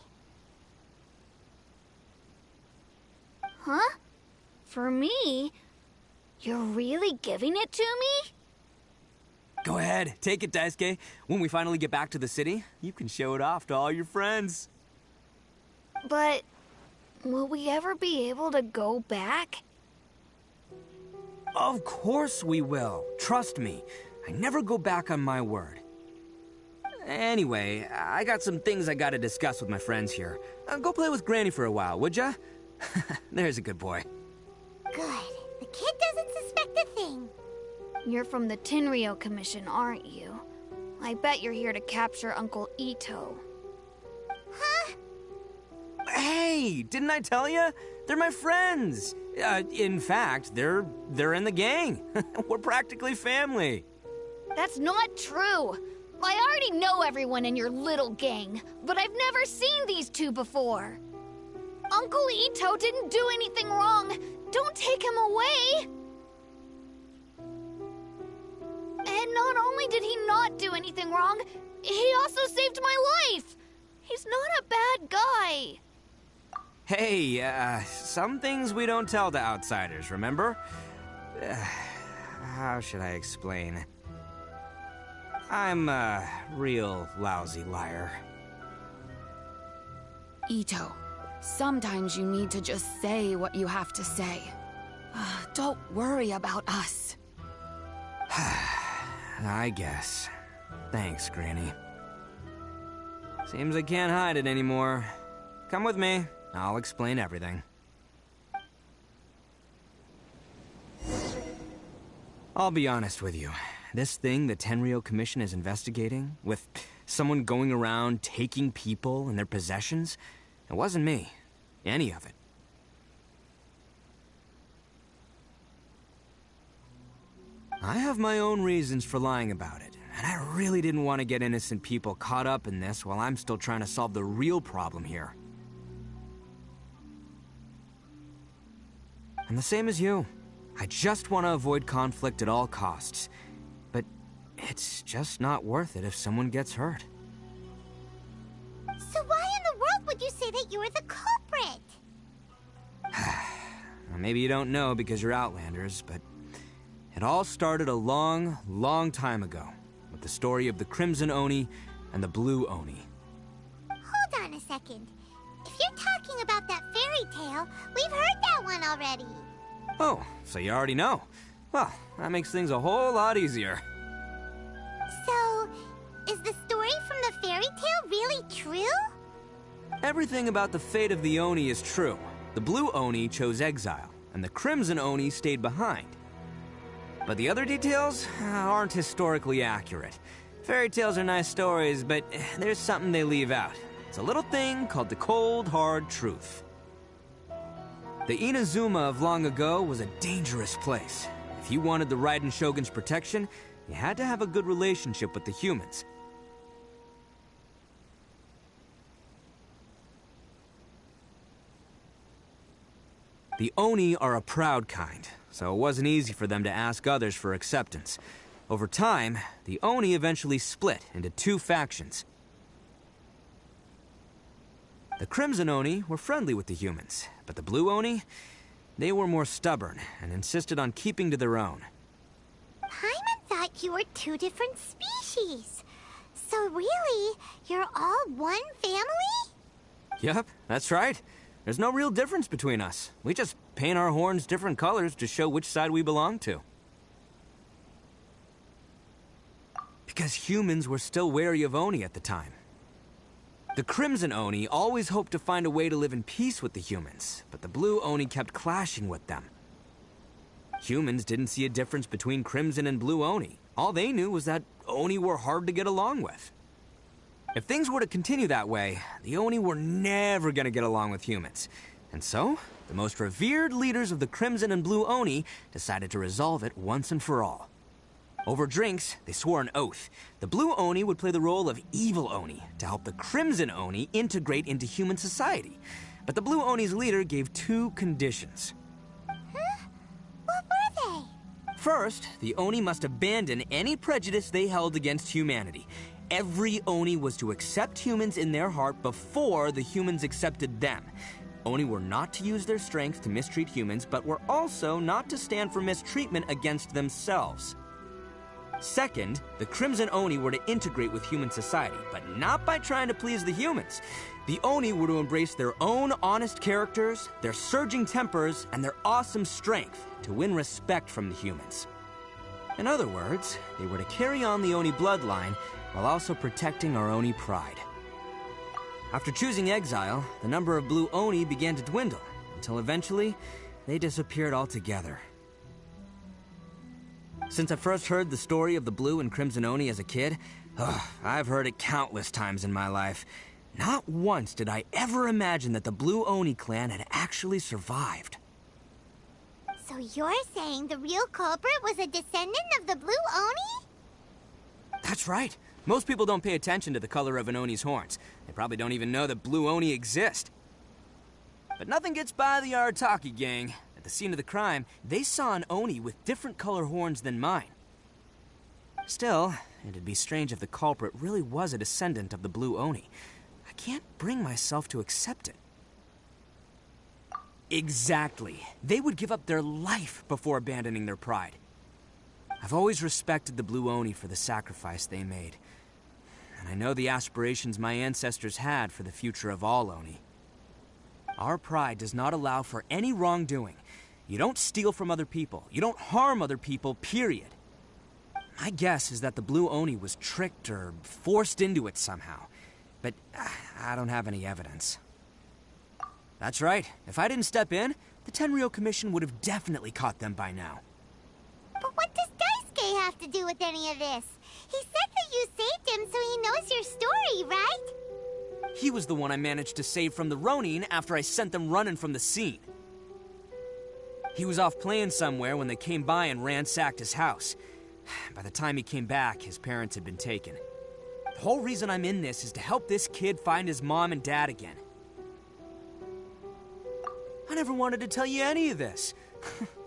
Speaker 9: Huh? For me? You're really giving it to me?
Speaker 4: Go ahead, take it, Daisuke. When we finally get back to the city, you can show it off to all your friends.
Speaker 9: But will we ever be able to go back?
Speaker 4: Of course we will. Trust me. I never go back on my word. Anyway, I got some things I gotta discuss with my friends here. Go play with Granny for a while, would ya? There's a good boy.
Speaker 3: Good. The kid doesn't suspect a thing.
Speaker 9: You're from the Tenryo Commission, aren't you? I bet you're here to capture Uncle Ito.
Speaker 3: Huh?
Speaker 4: Hey, didn't I tell ya? They're my friends. In fact, they're in the gang. We're practically family.
Speaker 9: That's not true. I already know everyone in your little gang, but I've never seen these two before. Uncle Ito didn't do anything wrong. Don't take him away. And not only did he not do anything wrong, he also saved my life. He's not a bad guy.
Speaker 4: Hey, some things we don't tell to outsiders, remember? How should I explain? I'm a real lousy liar.
Speaker 11: Ito, sometimes you need to just say what you have to say. Don't worry about us.
Speaker 4: I guess. Thanks, Granny. Seems I can't hide it anymore. Come with me. I'll explain everything. I'll be honest with you. This thing the Tenryou Commission is investigating, with someone going around taking people and their possessions, it wasn't me. Any of it. I have my own reasons for lying about it, and I really didn't want to get innocent people caught up in this while I'm still trying to solve the real problem here. I'm the same as you. I just want to avoid conflict at all costs. But it's just not worth it if someone gets hurt.
Speaker 3: So why in the world would you say that you're the culprit?
Speaker 4: Maybe you don't know because you're Outlanders, but it all started a long, long time ago with the story of the Crimson Oni and the Blue Oni.
Speaker 3: Hold on a second. If you're talking about that fairy tale, we've heard that one already.
Speaker 4: Oh, so you already know. Well, that makes things a whole lot easier.
Speaker 3: So, is the story from the fairy tale really true?
Speaker 4: Everything about the fate of the Oni is true. The Blue Oni chose exile, and the Crimson Oni stayed behind. But the other details aren't historically accurate. Fairy tales are nice stories, but there's something they leave out. It's a little thing called the cold, hard truth. The Inazuma of long ago was a dangerous place. If you wanted the Raiden Shogun's protection, you had to have a good relationship with the humans. The Oni are a proud kind, so it wasn't easy for them to ask others for acceptance. Over time, the Oni eventually split into two factions. The Crimson Oni were friendly with the humans, but the Blue Oni, they were more stubborn and insisted on keeping to their own.
Speaker 3: Paimon thought you were two different species. So really, you're all one family?
Speaker 4: Yep, that's right. There's no real difference between us. We just paint our horns different colors to show which side we belong to. Because humans were still wary of Oni at the time. The Crimson Oni always hoped to find a way to live in peace with the humans, but the Blue Oni kept clashing with them. Humans didn't see a difference between Crimson and Blue Oni. All they knew was that Oni were hard to get along with. If things were to continue that way, the Oni were never gonna get along with humans. And so, the most revered leaders of the Crimson and Blue Oni decided to resolve it once and for all. Over drinks, they swore an oath. The Blue Oni would play the role of evil Oni to help the Crimson Oni integrate into human society. But the Blue Oni's leader gave two conditions.
Speaker 3: Huh? What were they?
Speaker 4: First, the Oni must abandon any prejudice they held against humanity. Every Oni was to accept humans in their heart before the humans accepted them. Oni were not to use their strength to mistreat humans, but were also not to stand for mistreatment against themselves. Second, the Crimson Oni were to integrate with human society, but not by trying to please the humans. The Oni were to embrace their own honest characters, their surging tempers, and their awesome strength to win respect from the humans. In other words, they were to carry on the Oni bloodline while also protecting our Oni pride. After choosing exile, the number of Blue Oni began to dwindle, until eventually, they disappeared altogether. Since I first heard the story of the Blue and Crimson Oni as a kid, I've heard it countless times in my life. Not once did I ever imagine that the Blue Oni clan had actually survived.
Speaker 3: So you're saying the real culprit was a descendant of the Blue Oni?
Speaker 4: That's right. Most people don't pay attention to the color of an Oni's horns. They probably don't even know that Blue Oni exist. But nothing gets by the Arataki gang. At the scene of the crime, they saw an Oni with different color horns than mine. Still, it'd be strange if the culprit really was a descendant of the Blue Oni. I can't bring myself to accept it. Exactly. They would give up their life before abandoning their pride. I've always respected the Blue Oni for the sacrifice they made. And I know the aspirations my ancestors had for the future of all Oni. Our pride does not allow for any wrongdoing. You don't steal from other people. You don't harm other people, period. My guess is that the Blue Oni was tricked or forced into it somehow. but I don't have any evidence. That's right. If I didn't step in, the Tenryou Commission would have definitely caught them by now.
Speaker 3: But what does Daisuke have to do with any of this? He said that you saved him so he knows your story, right?
Speaker 4: He was the one I managed to save from the Ronin after I sent them running from the scene. He was off playing somewhere when they came by and ransacked his house. By the time he came back, his parents had been taken. The whole reason I'm in this is to help this kid find his mom and dad again. I never wanted to tell you any of this.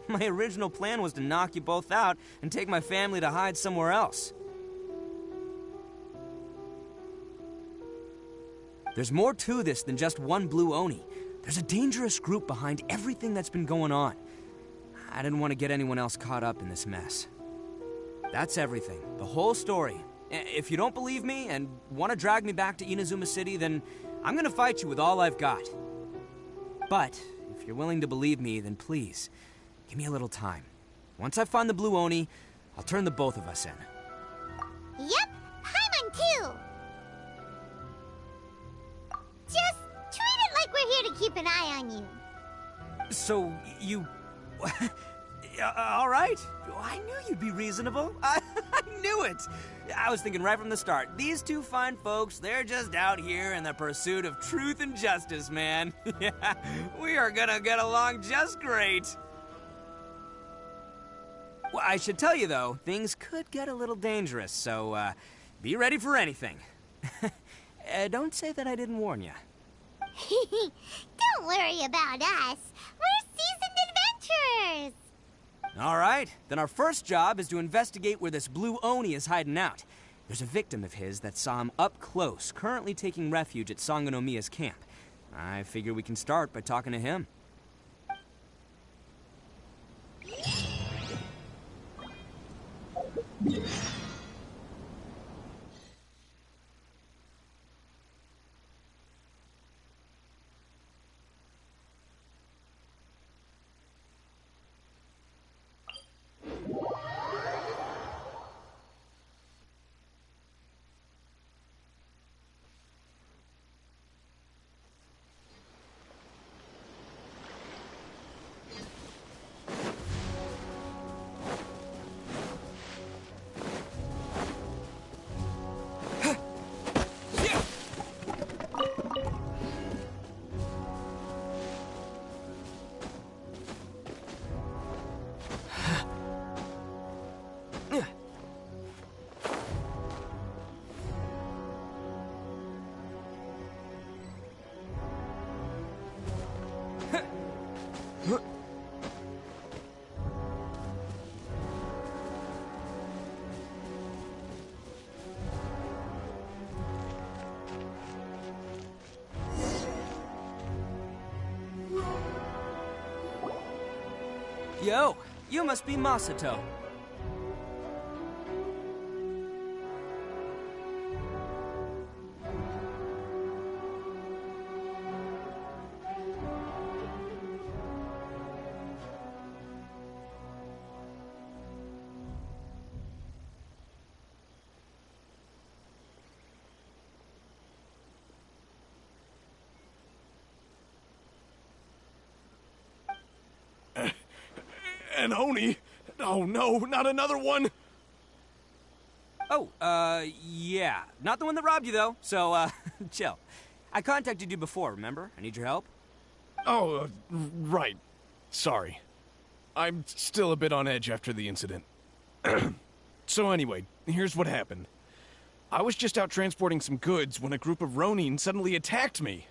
Speaker 4: My original plan was to knock you both out and take my family to hide somewhere else. There's more to this than just one blue Oni. There's a dangerous group behind everything that's been going on. I didn't want to get anyone else caught up in this mess. That's everything. The whole story. If you don't believe me and want to drag me back to Inazuma City, then I'm gonna fight you with all I've got. But if you're willing to believe me, then please, give me a little time. Once I find the blue Oni, I'll turn the both of us in.
Speaker 3: Yep, Paimon too! Just treat it like we're here to keep an eye on you.
Speaker 4: So, you... all right. I knew you'd be reasonable. I knew it. I was thinking right from the start, these two fine folks, they're just out here in the pursuit of truth and justice, man. Yeah, we are gonna get along just great. Well, I should tell you, though, things could get a little dangerous, so be ready for anything. Don't say that I didn't warn you.
Speaker 3: Don't worry about us. We're seasoned adventurers.
Speaker 4: All right, then our first job is to investigate where this blue Oni is hiding out. There's a victim of his that saw him up close, currently taking refuge at Sangonomiya's camp. I figure we can start by talking to him. Yo, you must be Masato.
Speaker 12: An Oni? Oh no, not another one!
Speaker 4: Oh, yeah. Not the one that robbed you, though, so, chill. I contacted you before, remember? I need your help.
Speaker 12: Oh, right. Sorry. I'm still a bit on edge after the incident. So anyway, here's what happened. I was just out transporting some goods when a group of Ronin suddenly attacked me.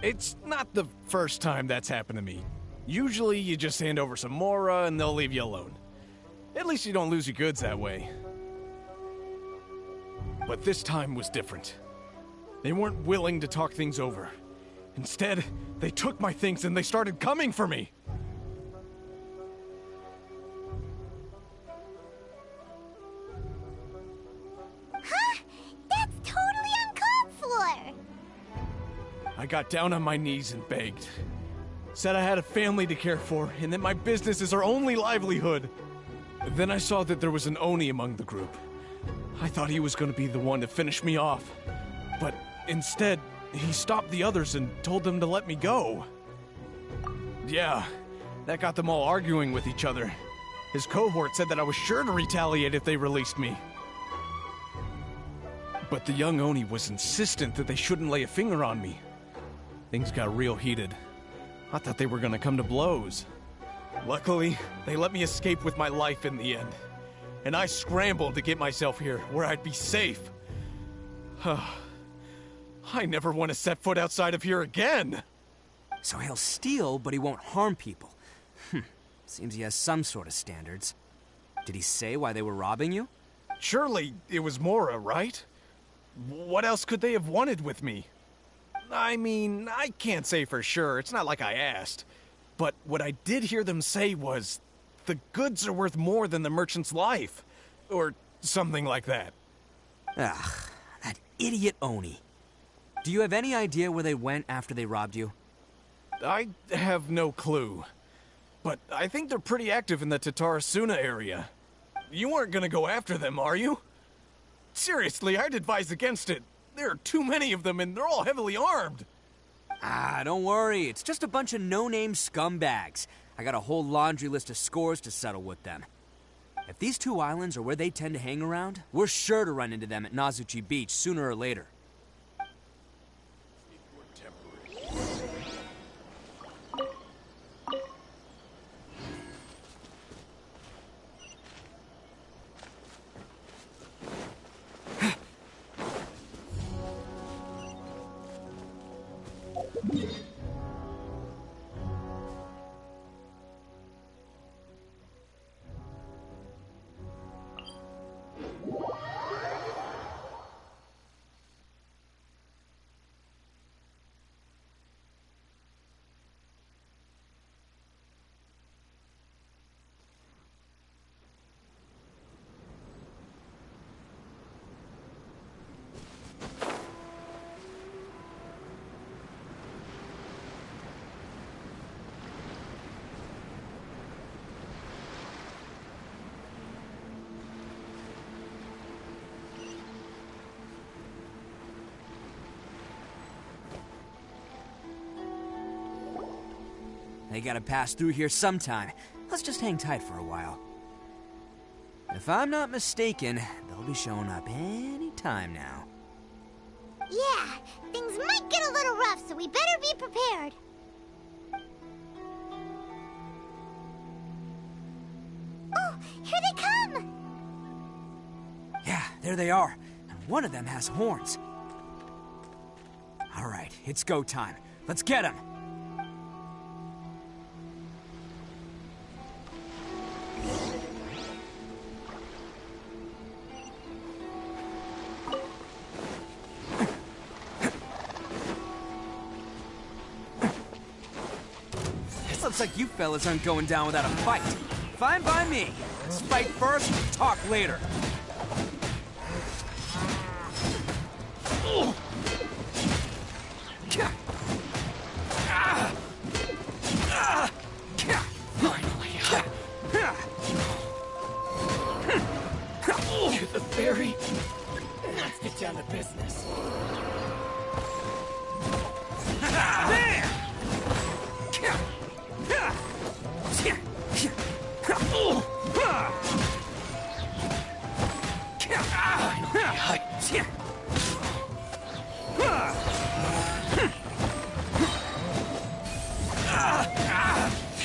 Speaker 12: It's not the first time that's happened to me. Usually, you just hand over some Mora and they'll leave you alone. At least you don't lose your goods that way. But this time was different. They weren't willing to talk things over. Instead, they took my things and they started coming for me.
Speaker 3: Huh? That's totally uncalled for!
Speaker 12: I got down on my knees and begged. Said I had a family to care for and that my business is our only livelihood. Then I saw that there was an Oni among the group. I thought he was going to be the one to finish me off. But instead, he stopped the others and told them to let me go. Yeah, that got them all arguing with each other. His cohort said that I was sure to retaliate if they released me. But the young Oni was insistent that they shouldn't lay a finger on me. Things got real heated. I thought they were gonna come to blows. Luckily, they let me escape with my life in the end. And I scrambled to get myself here, where I'd be safe. I never want to set foot outside of here again!
Speaker 4: So he'll steal, but he won't harm people. Seems he has some sort of standards. Did he say why they were robbing you?
Speaker 12: Surely it was Mora, right? What else could they have wanted with me? I mean, I can't say for sure. It's not like I asked. But what I did hear them say was, the goods are worth more than the merchant's life. Or something like that.
Speaker 4: Ugh, that idiot Oni. Do you have any idea where they went after they robbed you?
Speaker 12: I have no clue. But I think they're pretty active in the Tatarasuna area. You aren't gonna go after them, are you? Seriously, I'd advise against it. There are too many of them and they're all heavily armed.
Speaker 4: Ah, don't worry. It's just a bunch of no-name scumbags. I got a whole laundry list of scores to settle with them. If these two islands are where they tend to hang around, we're sure to run into them at Nazuchi Beach sooner or later. They gotta pass through here sometime. Let's just hang tight for a while. If I'm not mistaken, they'll be showing up any time now.
Speaker 3: Yeah, things might get a little rough, so we better be prepared. Oh, here they come!
Speaker 4: Yeah, there they are. And one of them has horns. All right, it's go time. Let's get him. Looks like you fellas aren't going down without a fight. Fine by me. Let's fight first, talk later.
Speaker 13: You're the fairy. Let's get down to business.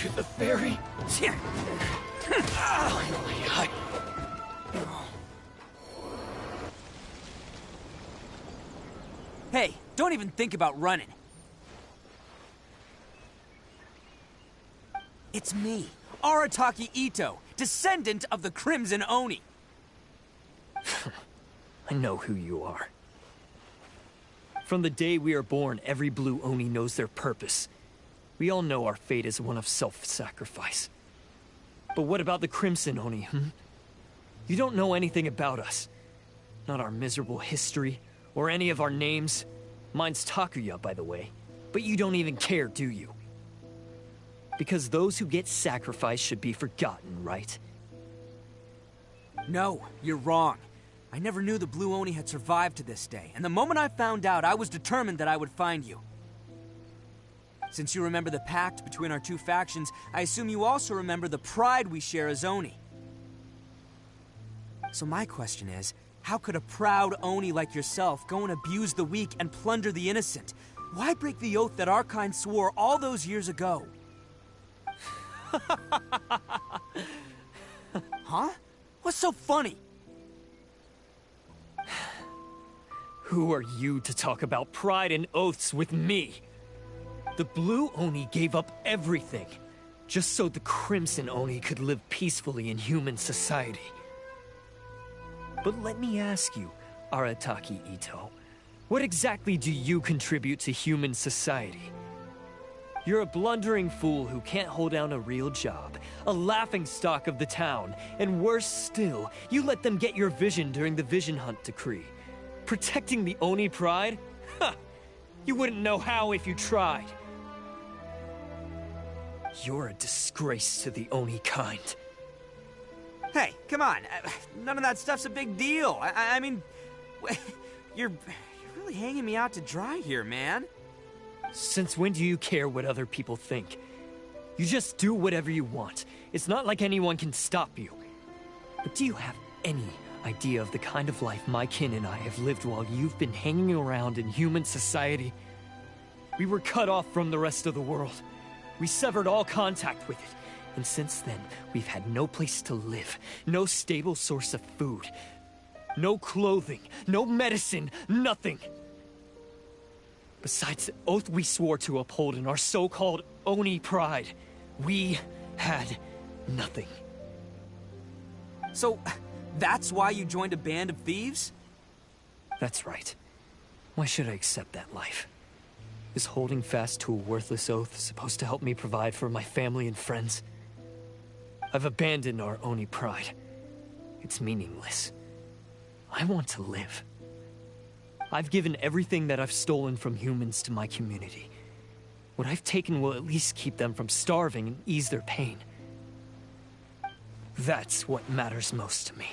Speaker 13: You're the fairy. Finally,
Speaker 4: Hey, don't even think about running. It's me, Arataki Ito, descendant of the Crimson Oni.
Speaker 14: I know who you are. From the day we are born, every Blue Oni knows their purpose. We all know our fate is one of self-sacrifice. But what about the Crimson Oni, You don't know anything about us. Not our miserable history, or any of our names. Mine's Takuya, by the way. But you don't even care, do you? Because those who get sacrificed should be forgotten, right?
Speaker 4: No, you're wrong. I never knew the Blue Oni had survived to this day, and the moment I found out, I was determined that I would find you. Since you remember the pact between our two factions, I assume you also remember the pride we share as Oni. So my question is, how could a proud Oni like yourself go and abuse the weak and plunder the innocent? Why break the oath that our kind swore all those years ago? Huh? What's so funny?
Speaker 14: Who are you to talk about pride and oaths with me? The Blue Oni gave up everything, just so the Crimson Oni could live peacefully in human society. But let me ask you, Arataki Ito, what exactly do you contribute to human society? You're a blundering fool who can't hold down a real job, a laughingstock of the town, and worse still, you let them get your vision during the Vision Hunt decree. Protecting the Oni pride? Ha! You wouldn't know how if you tried. You're a disgrace to the Oni kind.
Speaker 4: Hey, come on. None of that stuff's a big deal. I mean, you're really hanging me out to dry here, man.
Speaker 14: Since when do you care what other people think? You just do whatever you want. It's not like anyone can stop you. But do you have any idea of the kind of life my kin and I have lived while you've been hanging around in human society? We were cut off from the rest of the world. We severed all contact with it. And since then, we've had no place to live, no stable source of food, no clothing, no medicine, nothing. Besides the oath we swore to uphold in our so-called Oni pride, we had nothing.
Speaker 4: So, that's why you joined a band of thieves?
Speaker 14: That's right. Why should I accept that life? Is holding fast to a worthless oath supposed to help me provide for my family and friends? I've abandoned our Oni pride. It's meaningless. I want to live. I've given everything that I've stolen from humans to my community. What I've taken will at least keep them from starving and ease their pain. That's what matters most to me.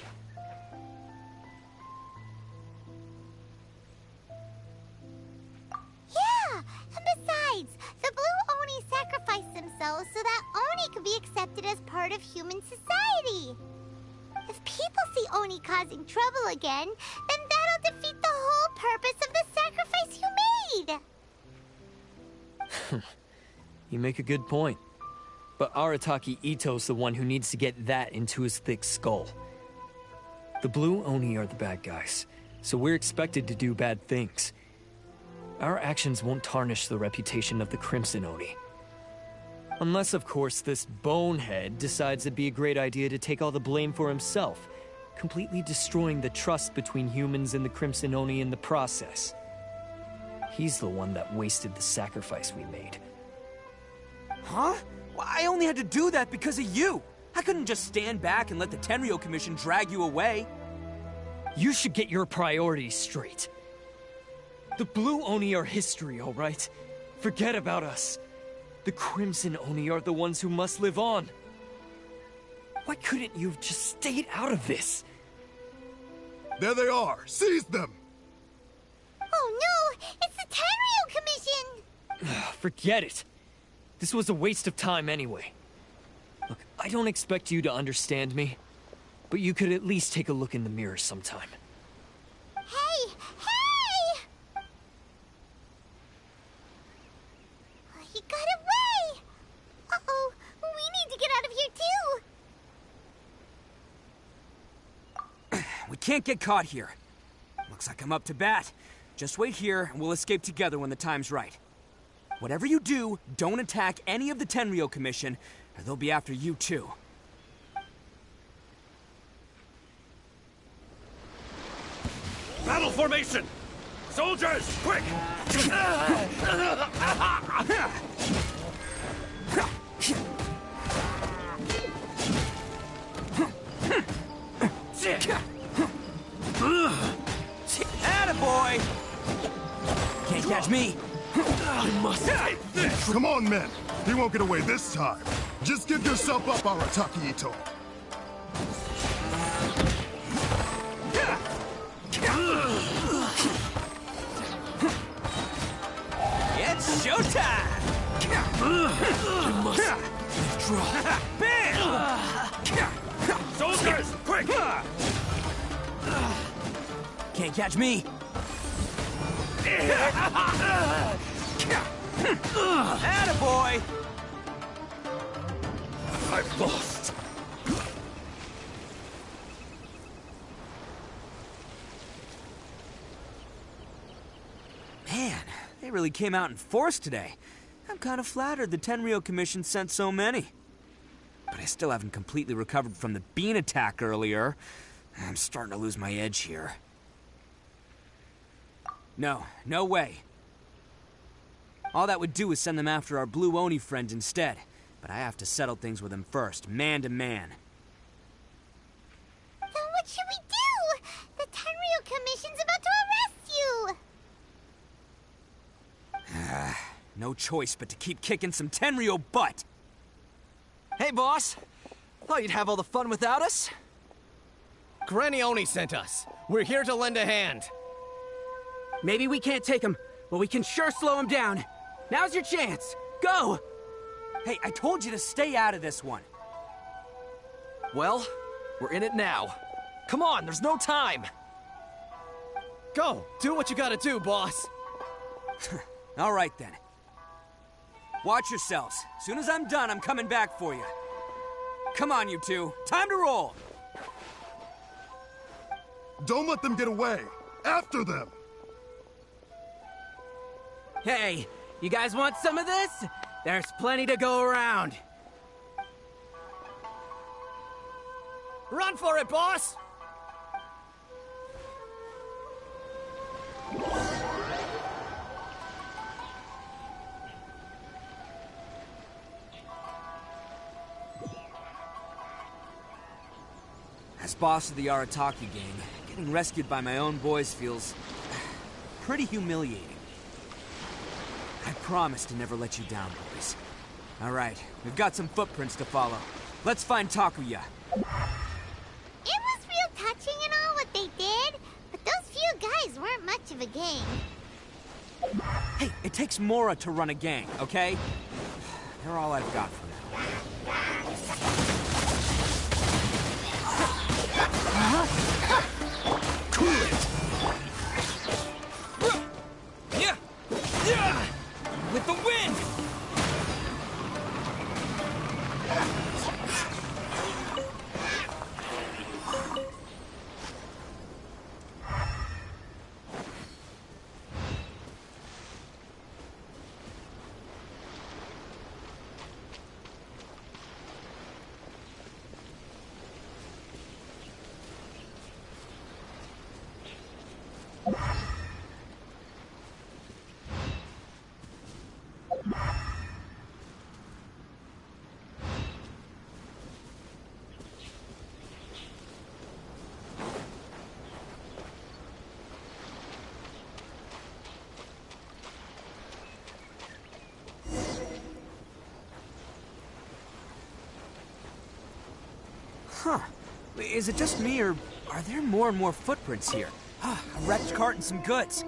Speaker 3: Yeah, and besides, the Blue Oni sacrificed themselves so that Oni could be accepted as part of human society. If people see Oni causing trouble again, then that'll defeat the whole purpose of the sacrifice you made.
Speaker 14: You make a good point. But Arataki Ito's the one who needs to get that into his thick skull. The Blue Oni are the bad guys, so we're expected to do bad things. Our actions won't tarnish the reputation of the Crimson Oni. Unless, of course, this bonehead decides it'd be a great idea to take all the blame for himself, completely destroying the trust between humans and the Crimson Oni in the process. He's the one that wasted the sacrifice we made.
Speaker 4: Huh? Well, I only had to do that because of you. I couldn't just stand back and let the Tenryo Commission drag you away.
Speaker 14: You should get your priorities straight. The Blue Oni are history, all right? Forget about us. The Crimson Oni are the ones who must live on. Why couldn't you have just stayed out of this?
Speaker 15: There they are! Seize them!
Speaker 3: Oh no! It's the Tenryo Commission!
Speaker 14: Forget it. This was a waste of time anyway. Look, I don't expect you to understand me, but you could at least take a look in the mirror sometime.
Speaker 3: Hey! Hey! He got away! Uh-oh, we need to get out of here too!
Speaker 4: We can't get caught here. Looks like I'm up to bat. Just wait here, and we'll escape together when the time's right. Whatever you do, don't attack any of the Tenryo Commission, or they'll be after you too.
Speaker 13: Battle formation! Soldiers, quick!
Speaker 4: Attaboy! Can't catch me.
Speaker 13: I must take this!
Speaker 15: Come on, men. He won't get away this time. Just give yourself up, Arataki Ito.
Speaker 4: It's showtime!
Speaker 13: I must withdraw.
Speaker 4: Bam!
Speaker 13: Soldiers, quick!
Speaker 4: Can't catch me. Attaboy!
Speaker 13: I've lost.
Speaker 4: Man, they really came out in force today. I'm kind of flattered the Tenryou Commission sent so many. But I still haven't completely recovered from the bean attack earlier. I'm starting to lose my edge here. No way. All that would do is send them after our blue Oni friend instead. But I have to settle things with him first, man to man.
Speaker 3: Then what should we do? The Tenryou Commission's about to arrest you!
Speaker 4: No choice but to keep kicking some Tenryou butt!
Speaker 16: Hey, boss! Thought you'd have all the fun without us?
Speaker 17: Granny Oni sent us. We're here to lend a hand.
Speaker 4: Maybe we can't take him, but we can sure slow him down. Now's your chance. Go! Hey, I told you to stay out of this one.
Speaker 16: Well, we're in it now. Come on, there's no time!
Speaker 17: Go! Do what you gotta do, boss!
Speaker 4: All right, then. Watch yourselves. As soon as I'm done, I'm coming back for you. Come on, you two. Time to roll!
Speaker 15: Don't let them get away. After them.
Speaker 18: Hey, you guys want some of this? There's plenty to go around.
Speaker 17: Run for it, boss!
Speaker 4: As boss of the Arataki gang, getting rescued by my own boys feels pretty humiliating. I promise to never let you down, boys. All right, we've got some footprints to follow. Let's find Takuya.
Speaker 3: It was real touching and all what they did, but those few guys weren't much of a gang.
Speaker 4: Hey, it takes Mora to run a gang, okay? They're all I've got for now.
Speaker 13: Cool it!
Speaker 4: Yeah! Yeah! With the wind! Huh. Is it just me, or are there more and more footprints here? A wrecked cart and some goods.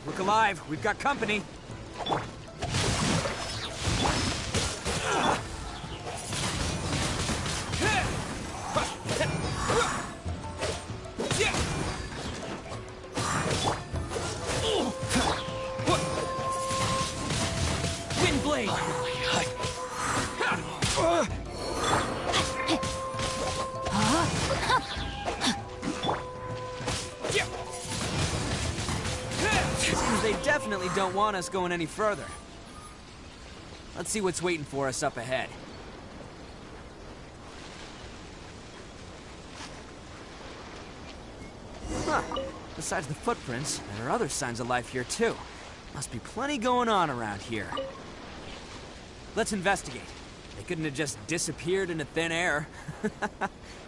Speaker 4: Look alive, we've got company. Wind blade! Seems they definitely don't want us going any further. Let's see what's waiting for us up ahead. Huh. Besides the footprints, there are other signs of life here too. Must be plenty going on around here. Let's investigate. They couldn't have just disappeared into thin air.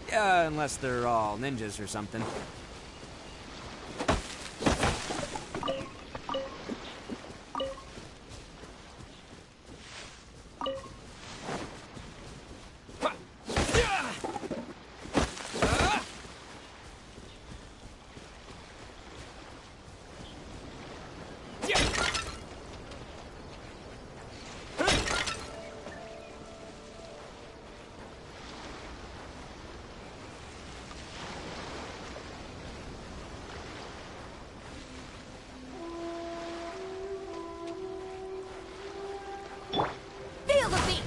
Speaker 4: Yeah, unless they're all ninjas or something.
Speaker 9: Feel the beat!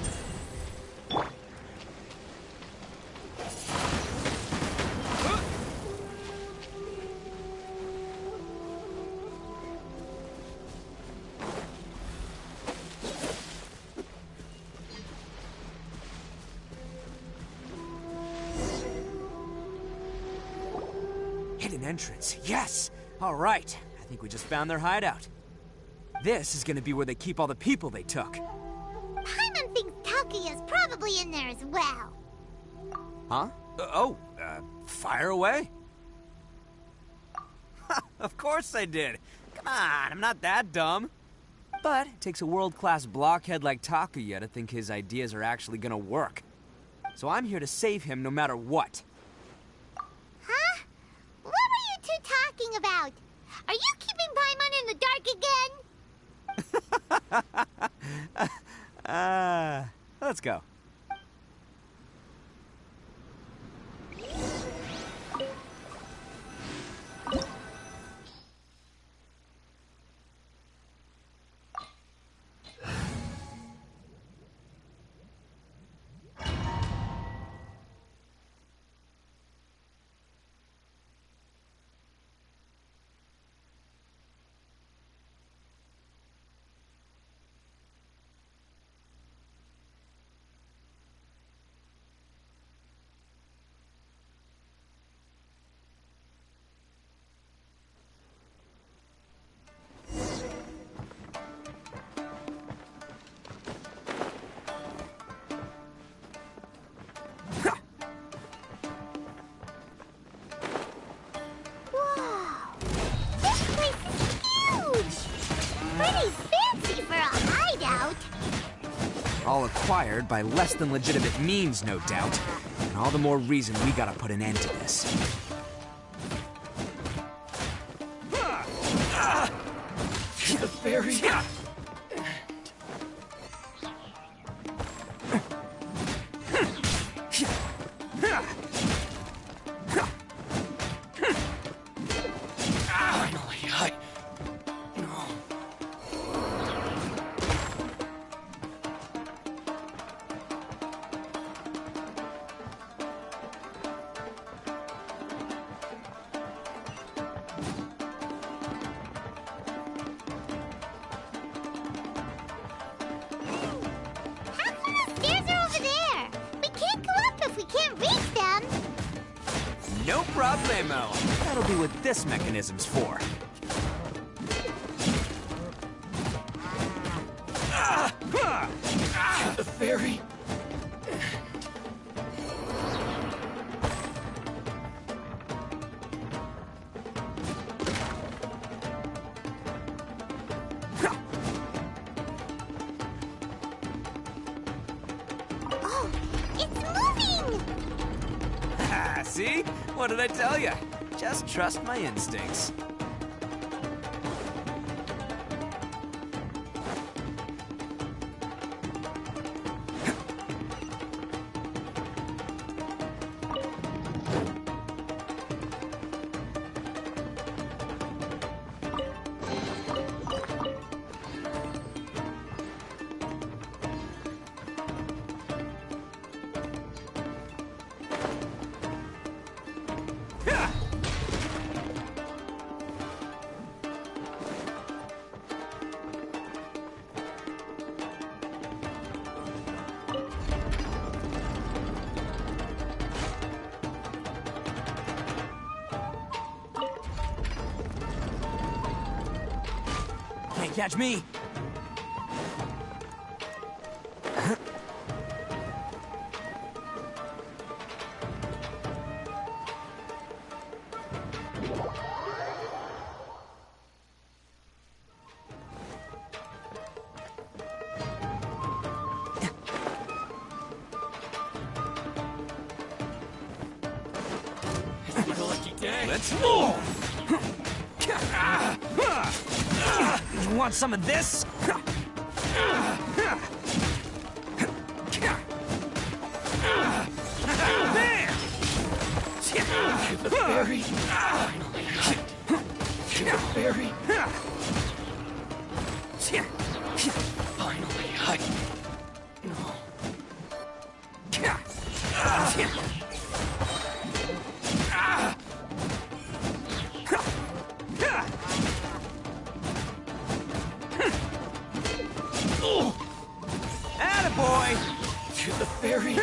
Speaker 4: Hidden entrance, yes! All right, I think we just found their hideout. This is gonna be where they keep all the people they took.
Speaker 3: Paimon thinks Takuya's probably in there as well.
Speaker 4: Huh? Fire away? Of course I did. Come on, I'm not that dumb. But it takes a world-class blockhead like Takuya to think his ideas are actually gonna work. So I'm here to save him no matter what.
Speaker 3: Huh? What were you two talking about? Are you keeping Paimon in the dark again?
Speaker 4: Let's go.
Speaker 3: Pretty fancy for a hideout.
Speaker 4: All acquired by less than legitimate means, no doubt. And all the more reason we gotta put an end to this.
Speaker 13: The fairy.
Speaker 4: No problemo. That'll be what this mechanism's for.
Speaker 13: The fairy.
Speaker 3: Oh, it's moving!
Speaker 4: See? What did I tell you? Just trust my instincts. Can't catch me. Let's roll! You want some of this?
Speaker 13: The fairy. The fairy. Finally,
Speaker 4: Attaboy!
Speaker 13: To the fairy.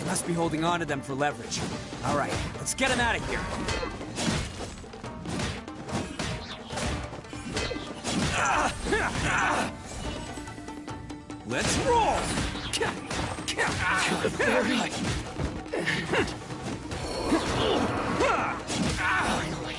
Speaker 4: Must be holding on to them for leverage. All right, let's get them out of here. Let's roll!
Speaker 13: To the fairy. Finally,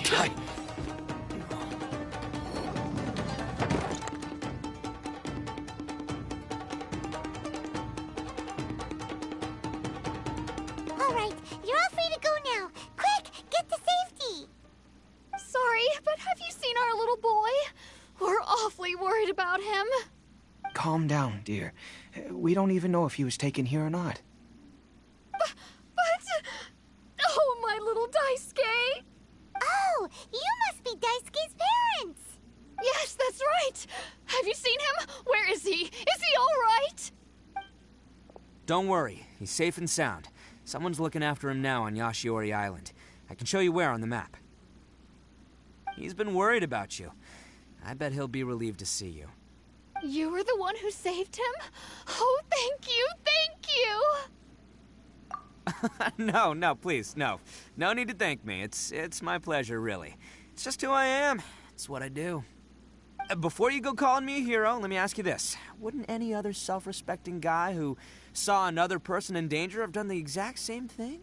Speaker 3: Alright, you're all free to go now. Quick, get to safety!
Speaker 9: Sorry, but have you seen our little boy? We're awfully worried about him.
Speaker 19: Calm down, dear. We don't even know if he was taken here or not.
Speaker 9: But... Oh, my little Daisuke!
Speaker 3: Oh, you must be Daisuke's parents!
Speaker 9: Yes, that's right! Have you seen him? Where is he? Is he all right?
Speaker 4: Don't worry, he's safe and sound. Someone's looking after him now on Yashiori Island. I can show you where on the map. He's been worried about you. I bet he'll be relieved to see you.
Speaker 9: You were the one who saved him? Oh, thank you, thank you!
Speaker 4: No, please, no. No need to thank me. It's my pleasure, really. It's just who I am. It's what I do. Before you go calling me a hero, let me ask you this. Wouldn't any other self-respecting guy who saw another person in danger have done the exact same thing?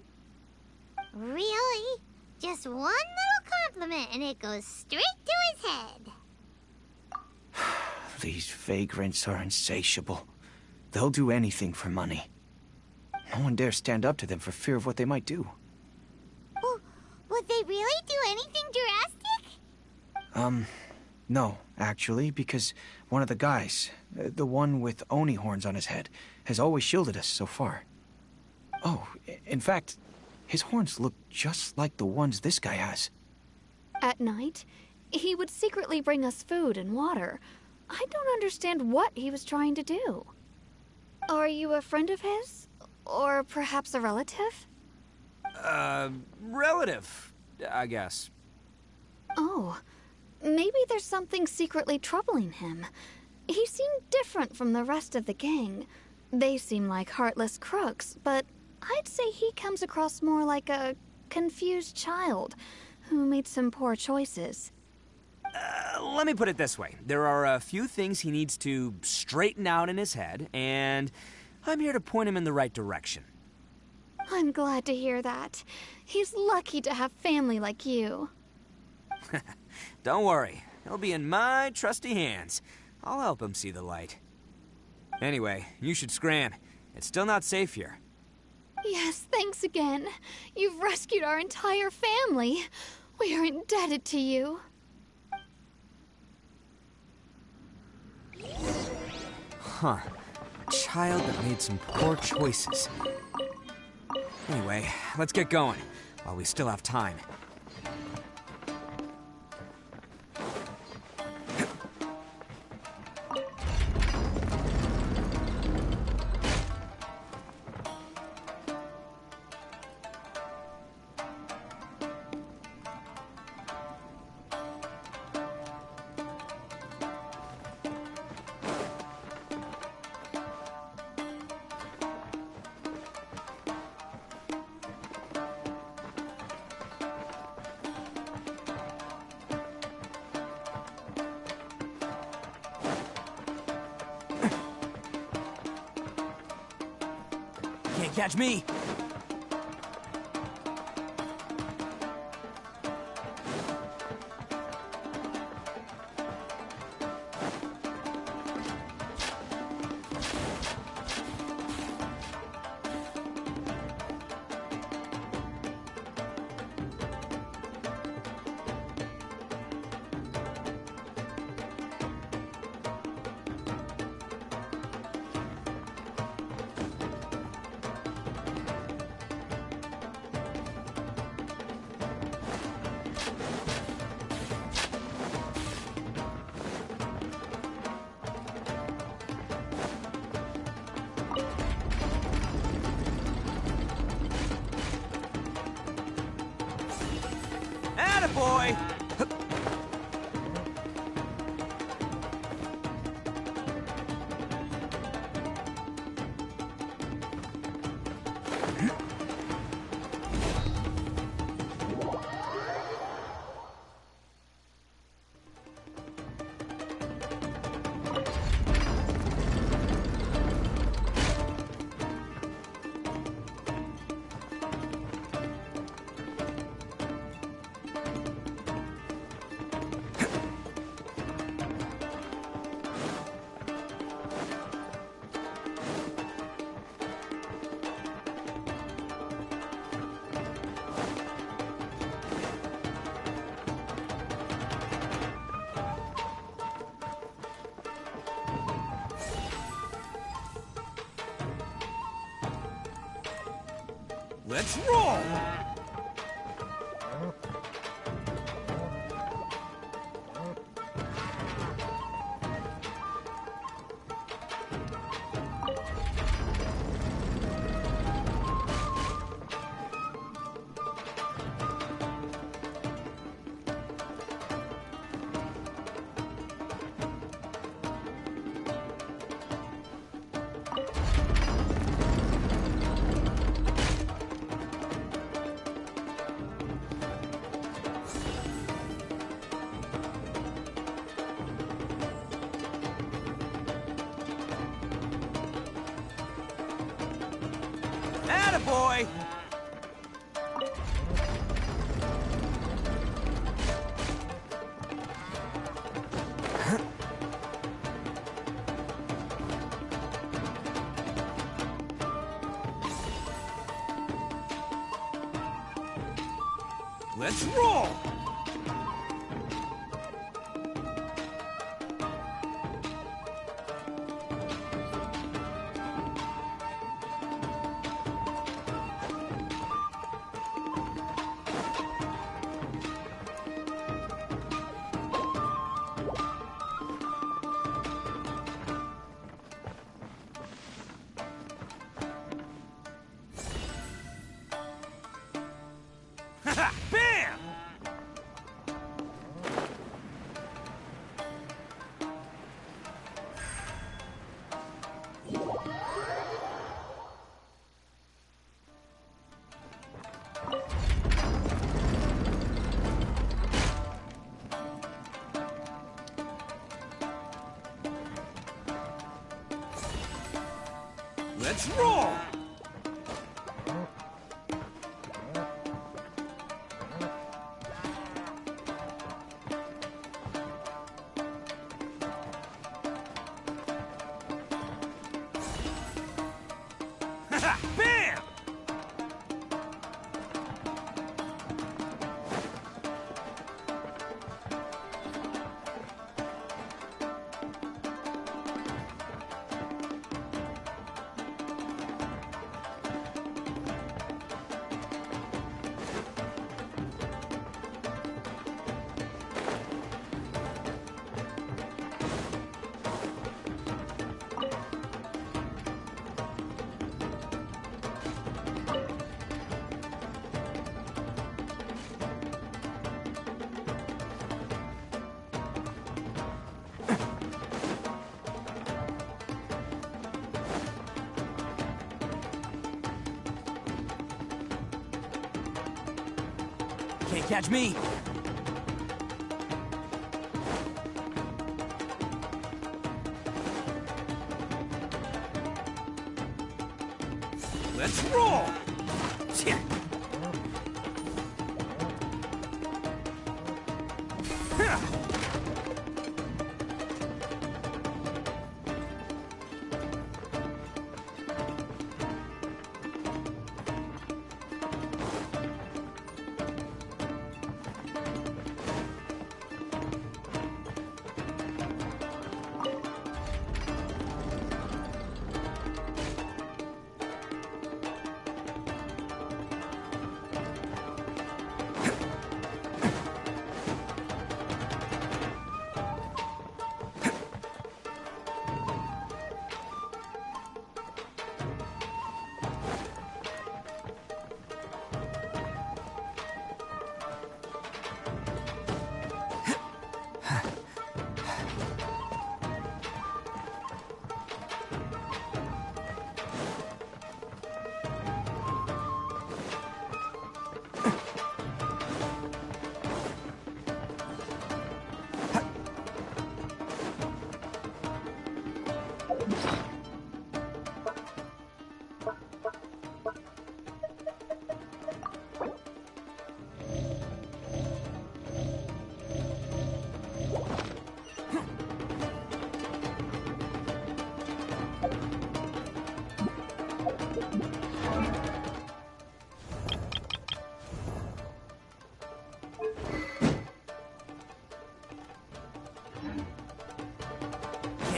Speaker 3: Really? Just one little compliment and it goes straight to his head.
Speaker 19: These vagrants are insatiable. They'll do anything for money. No one dares stand up to them for fear of what they might do.
Speaker 3: Would they really do anything drastic?
Speaker 19: No, actually, because one of the guys, the one with Oni horns on his head, has always shielded us so far. Oh, in fact, his horns look just like the ones this guy has.
Speaker 9: At night, he would secretly bring us food and water. I don't understand what he was trying to do. Are you a friend of his? Or perhaps a relative?
Speaker 4: Relative, I guess.
Speaker 9: Oh, maybe there's something secretly troubling him. He seemed different from the rest of the gang. They seem like heartless crooks, but I'd say he comes across more like a confused child who made some poor choices.
Speaker 4: Let me put it this way. There are a few things he needs to straighten out in his head, and I'm here to point him in the right direction.
Speaker 9: I'm glad to hear that. He's lucky to have family like you.
Speaker 4: Don't worry. He'll be in my trusty hands. I'll help him see the light. Anyway, you should scram. It's still not safe here.
Speaker 9: Yes, thanks again. You've rescued our entire family. We are indebted to you.
Speaker 4: Huh. Child that made some poor choices. Anyway, let's get going, while we still have time. Can't catch me! Attaboy! Let's roll! Attaboy! Let's roll! Ha! Bam! Let's roll! Bam! Can't catch me! Let's roll!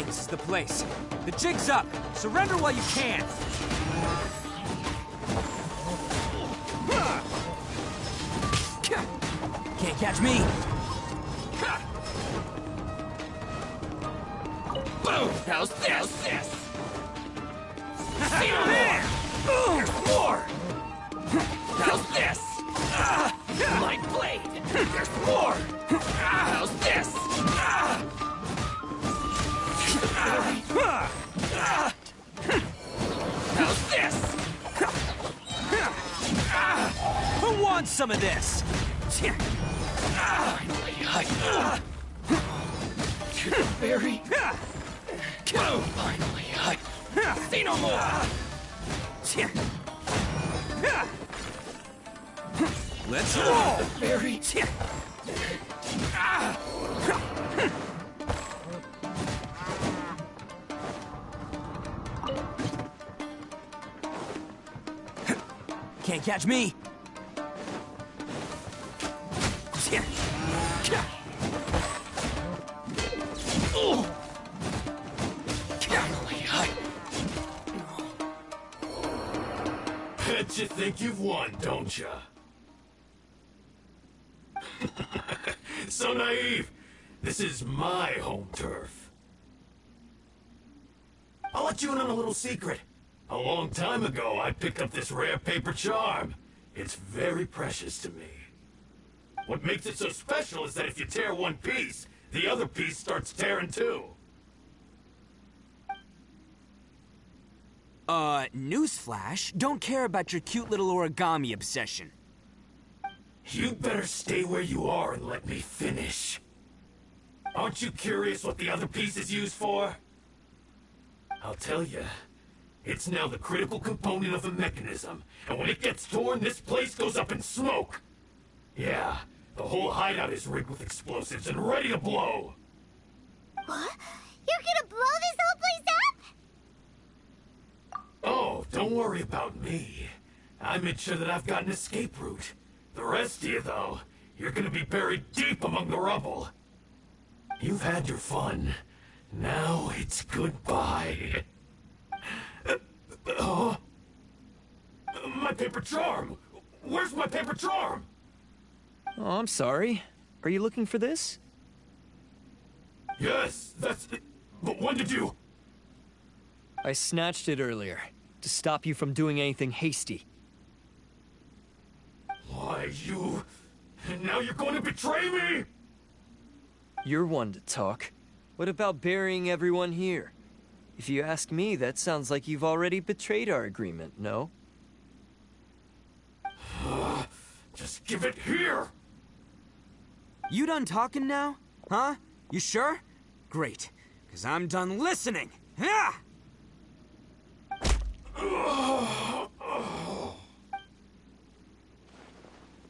Speaker 4: This is the place. The jig's up. Surrender while you can. Can't catch me.
Speaker 13: Boom! How's this? See no
Speaker 4: more!
Speaker 13: There's more! How's this? Light blade! There's more! How's this? How's this?
Speaker 4: Who wants some of this?
Speaker 13: Finally, to the berry. Finally, see no more.
Speaker 4: Let's roll.
Speaker 13: The berry.
Speaker 4: Can't catch me.
Speaker 13: Bet you think you've won, don't ya? So naive. This is my home turf. I'll let you in on a little secret. A long time ago, I picked up this rare paper charm. It's very precious to me. What makes it so special is that if you tear one piece, the other piece starts tearing too.
Speaker 4: Newsflash, don't care about your cute little origami obsession.
Speaker 13: You'd better stay where you are and let me finish. Aren't you curious what the other piece is used for? I'll tell you. It's now the critical component of the mechanism, and when it gets torn, this place goes up in smoke. Yeah, the whole hideout is rigged with explosives and ready to blow.
Speaker 3: What? You're gonna blow this whole place up?
Speaker 13: Oh, don't worry about me. I made sure that I've got an escape route. The rest of you, though, you're gonna be buried deep among the rubble. You've had your fun. Now it's goodbye. My paper charm! Where's my paper charm?
Speaker 14: Oh, I'm sorry. Are you looking for this?
Speaker 13: Yes, that's it. But when did you...
Speaker 14: I snatched it earlier, to stop you from doing anything hasty.
Speaker 13: Why, you... And now you're going to betray me?
Speaker 14: You're one to talk. What about burying everyone here? If you ask me, that sounds like you've already betrayed our agreement, no?
Speaker 13: Just give it here!
Speaker 4: You done talking now? Huh? You sure? Great, because I'm done listening. Yeah!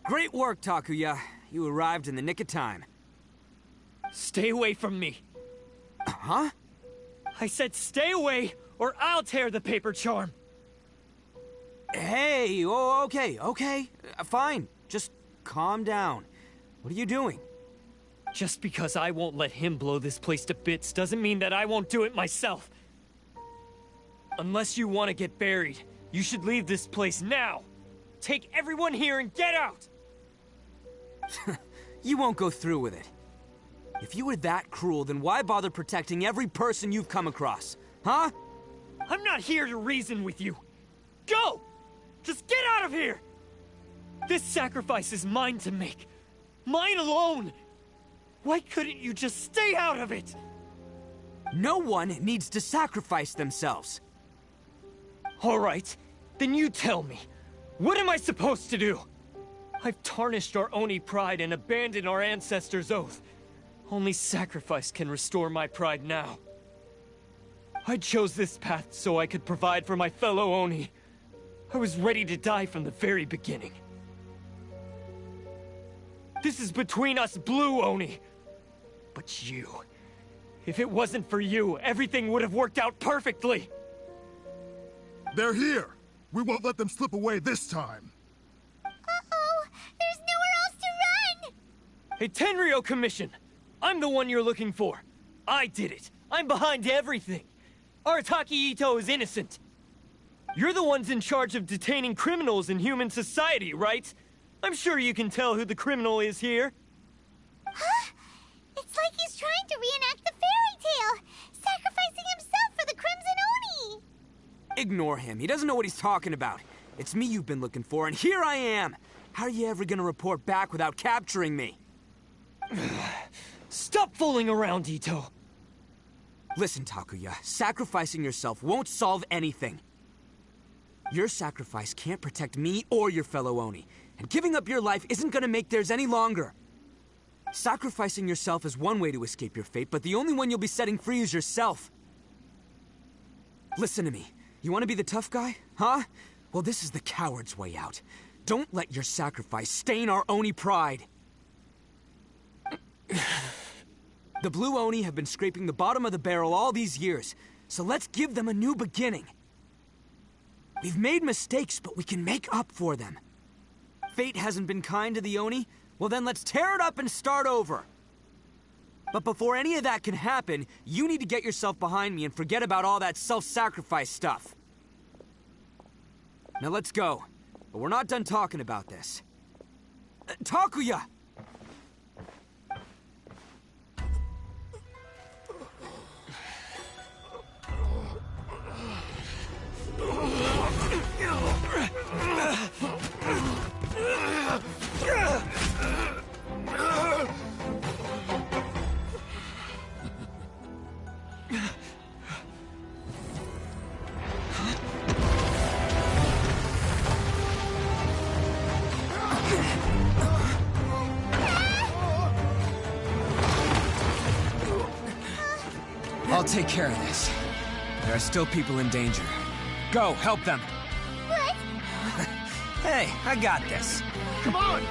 Speaker 4: Great work, Takuya. You arrived in the nick of time.
Speaker 14: Stay away from me.
Speaker 4: Huh?
Speaker 14: I said stay away, or I'll tear the paper charm.
Speaker 4: Hey, oh, okay. Fine. Just calm down. What are you doing?
Speaker 14: Just because I won't let him blow this place to bits doesn't mean that I won't do it myself. Unless you want to get buried, you should leave this place now. Take everyone here and get out!
Speaker 4: You won't go through with it. If you were that cruel, then why bother protecting every person you've come across? Huh?
Speaker 14: I'm not here to reason with you. Go! Just get out of here! This sacrifice is mine to make. Mine alone! Why couldn't you just stay out of it?
Speaker 4: No one needs to sacrifice themselves.
Speaker 14: All right, then you tell me. What am I supposed to do? I've tarnished our Oni pride and abandoned our ancestors' oath. Only sacrifice can restore my pride now. I chose this path so I could provide for my fellow Oni. I was ready to die from the very beginning. This is between us Blue Oni. But you... If it wasn't for you, everything would have worked out perfectly!
Speaker 15: They're here! We won't let them slip away this time!
Speaker 3: Uh-oh! There's nowhere else to run!
Speaker 14: Hey, Tenryo Commission! I'm the one you're looking for. I did it. I'm behind everything. Arataki Ito is innocent. You're the ones in charge of detaining criminals in human society, right? I'm sure you can tell who the criminal is here.
Speaker 3: Huh? It's like he's trying to reenact the fairy tale, sacrificing himself for the Crimson Oni!
Speaker 4: Ignore him. He doesn't know what he's talking about. It's me you've been looking for, and here I am! How are you ever gonna report back without capturing me?
Speaker 14: Stop fooling around, Ito!
Speaker 4: Listen, Takuya, sacrificing yourself won't solve anything. Your sacrifice can't protect me or your fellow Oni, and giving up your life isn't gonna make theirs any longer. Sacrificing yourself is one way to escape your fate, but the only one you'll be setting free is yourself. Listen to me. You want to be the tough guy? Huh? Well, this is the coward's way out. Don't let your sacrifice stain our Oni pride. The Blue Oni have been scraping the bottom of the barrel all these years, so let's give them a new beginning. We've made mistakes, but we can make up for them. Fate hasn't been kind to the Oni? Well then let's tear it up and start over. But before any of that can happen, you need to get yourself behind me and forget about all that self-sacrifice stuff. Now let's go. But we're not done talking about this. Takuya! I'll take care of this. There are still people in danger. Go, help them.
Speaker 3: What?
Speaker 4: Hey, I got this.
Speaker 12: Come on!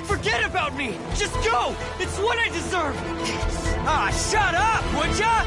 Speaker 14: Forget about me! Just go! It's what I deserve!
Speaker 4: Ah, shut up, would ya?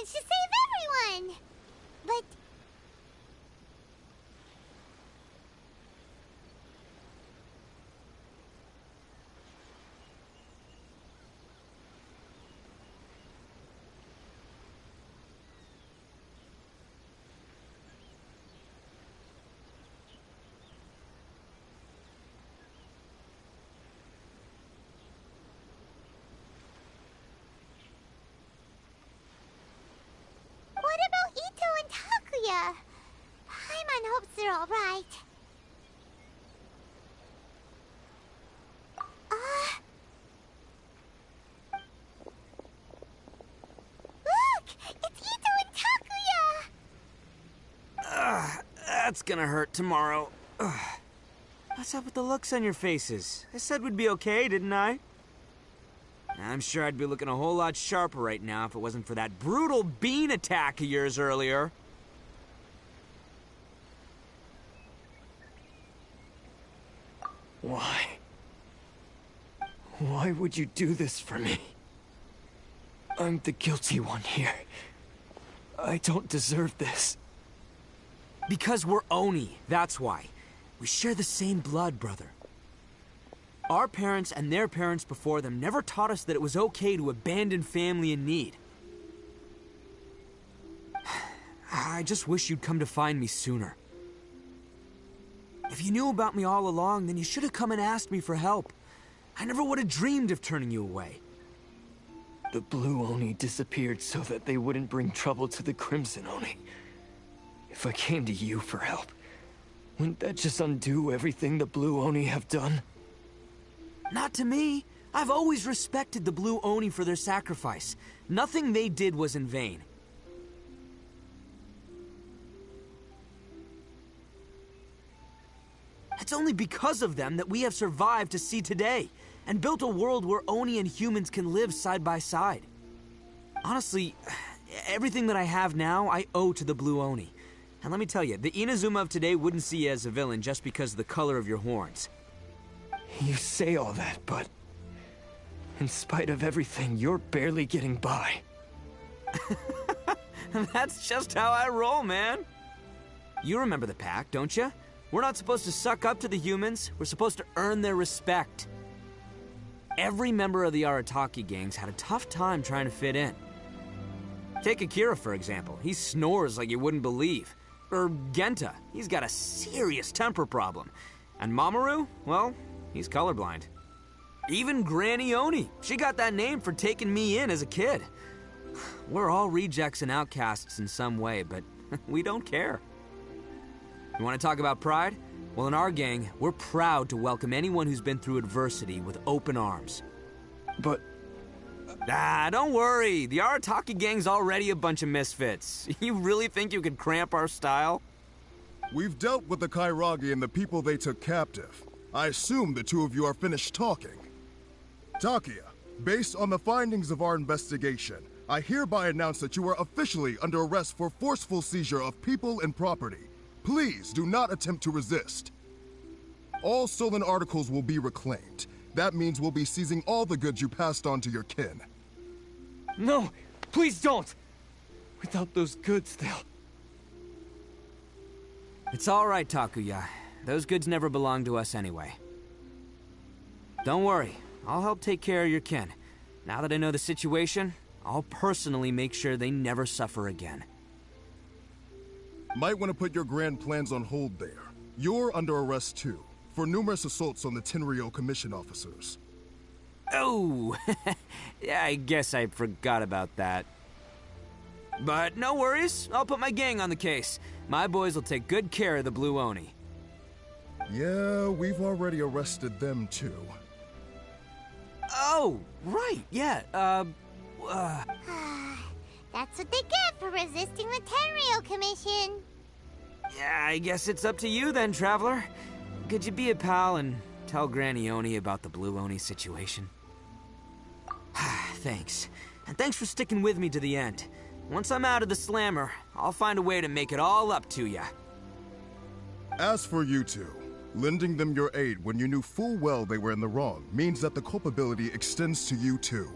Speaker 3: To save everyone! But... What about Ito and Takuya? Paimon hopes they're all right. Look! It's Ito and Takuya!
Speaker 4: That's gonna hurt tomorrow. What's up with the looks on your faces? I said we'd be okay, didn't I? I'm sure I'd be looking a whole lot sharper right now if it wasn't for that brutal bean attack of yours earlier.
Speaker 14: Why? Why would you do this for me? I'm the guilty one here. I don't deserve this.
Speaker 4: Because we're Oni, that's why. We share the same blood, brother. Our parents and their parents before them never taught us that it was okay to abandon family in need. I just wish you'd come to find me sooner. If you knew about me all along, then you should have come and asked me for help. I never would have dreamed of turning you away.
Speaker 14: The Blue Oni disappeared so that they wouldn't bring trouble to the Crimson Oni. If I came to you for help, wouldn't that just undo everything the Blue Oni have done?
Speaker 4: Not to me. I've always respected the Blue Oni for their sacrifice. Nothing they did was in vain. It's only because of them that we have survived to see today, and built a world where Oni and humans can live side by side. Honestly, everything that I have now, I owe to the Blue Oni. And let me tell you, the Inazuma of today wouldn't see you as a villain just because of the color of your horns.
Speaker 14: You say all that, but in spite of everything, you're barely getting by.
Speaker 4: That's just how I roll, man. You remember the pact, don't you? We're not supposed to suck up to the humans. We're supposed to earn their respect. Every member of the Arataki gangs had a tough time trying to fit in. Take Akira, for example. He snores like you wouldn't believe. Or Genta. He's got a serious temper problem. And Mamoru, well, he's colorblind. Even Granny Oni. She got that name for taking me in as a kid. We're all rejects and outcasts in some way, but we don't care. You want to talk about pride? Well, in our gang, we're proud to welcome anyone who's been through adversity with open arms.
Speaker 14: But...
Speaker 4: don't worry. The Arataki gang's already a bunch of misfits. You really think you could cramp our style?
Speaker 15: We've dealt with the Kairagi and the people they took captive. I assume the two of you are finished talking. Takuya, based on the findings of our investigation, I hereby announce that you are officially under arrest for forceful seizure of people and property. Please do not attempt to resist. All stolen articles will be reclaimed. That means we'll be seizing all the goods you passed on to your kin.
Speaker 14: No, please don't! Without those goods, they'll...
Speaker 4: It's all right, Takuya. Those goods never belonged to us anyway. Don't worry, I'll help take care of your kin. Now that I know the situation, I'll personally make sure they never suffer again.
Speaker 15: Might want to put your grand plans on hold there. You're under arrest too, for numerous assaults on the Tenryou Commission officers.
Speaker 4: Oh, yeah, I guess I forgot about that. But no worries, I'll put my gang on the case. My boys will take good care of the Blue Oni.
Speaker 15: Yeah, we've already arrested them too.
Speaker 4: Oh, right, yeah,
Speaker 3: That's what they get for resisting the Tenryou Commission.
Speaker 4: Yeah, I guess it's up to you then, Traveler. Could you be a pal and tell Granny Oni about the Blue Oni situation? Thanks. And thanks for sticking with me to the end. Once I'm out of the slammer, I'll find a way to make it all up to ya.
Speaker 15: As for you two, lending them your aid when you knew full well they were in the wrong means that the culpability extends to you too.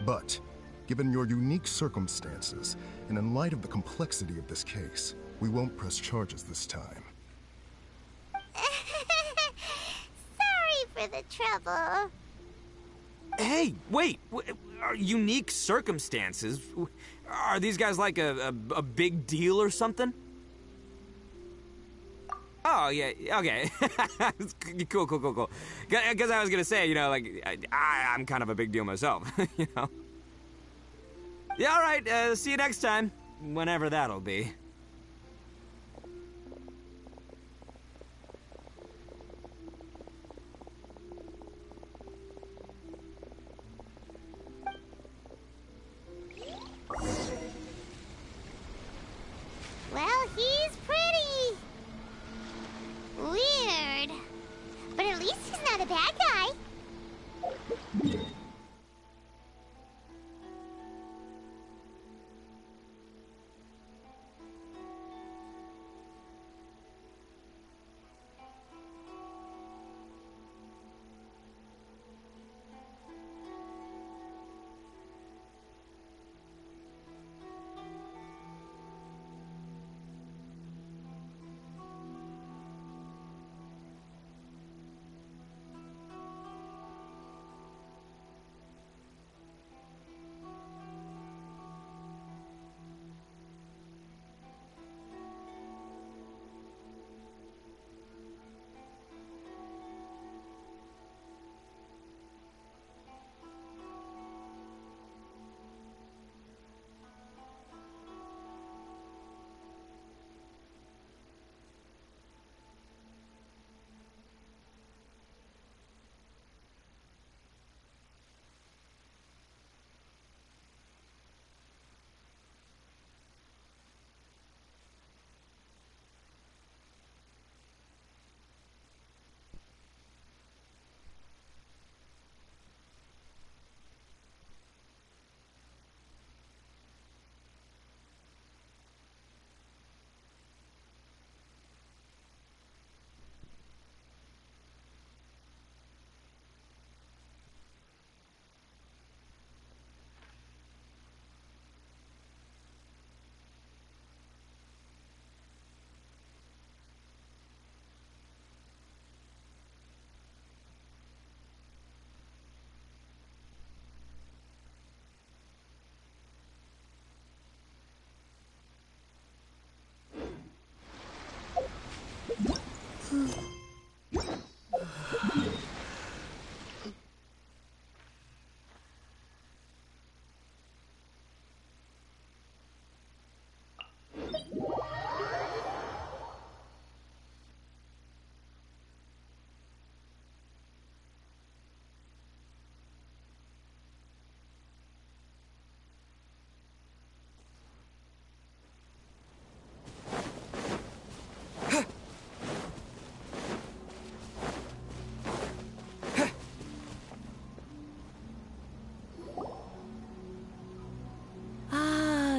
Speaker 15: But, given your unique circumstances, and in light of the complexity of this case, we won't press charges this time.
Speaker 3: Sorry for the trouble.
Speaker 4: Hey, wait! Unique circumstances? Are these guys like a big deal or something? Oh, yeah, okay. Cool. Because I was gonna say, you know, like, I'm kind of a big deal myself, you know? Yeah, alright, see you next time. Whenever that'll be.
Speaker 3: Well, he's pretty weird. But at least he's not a bad guy.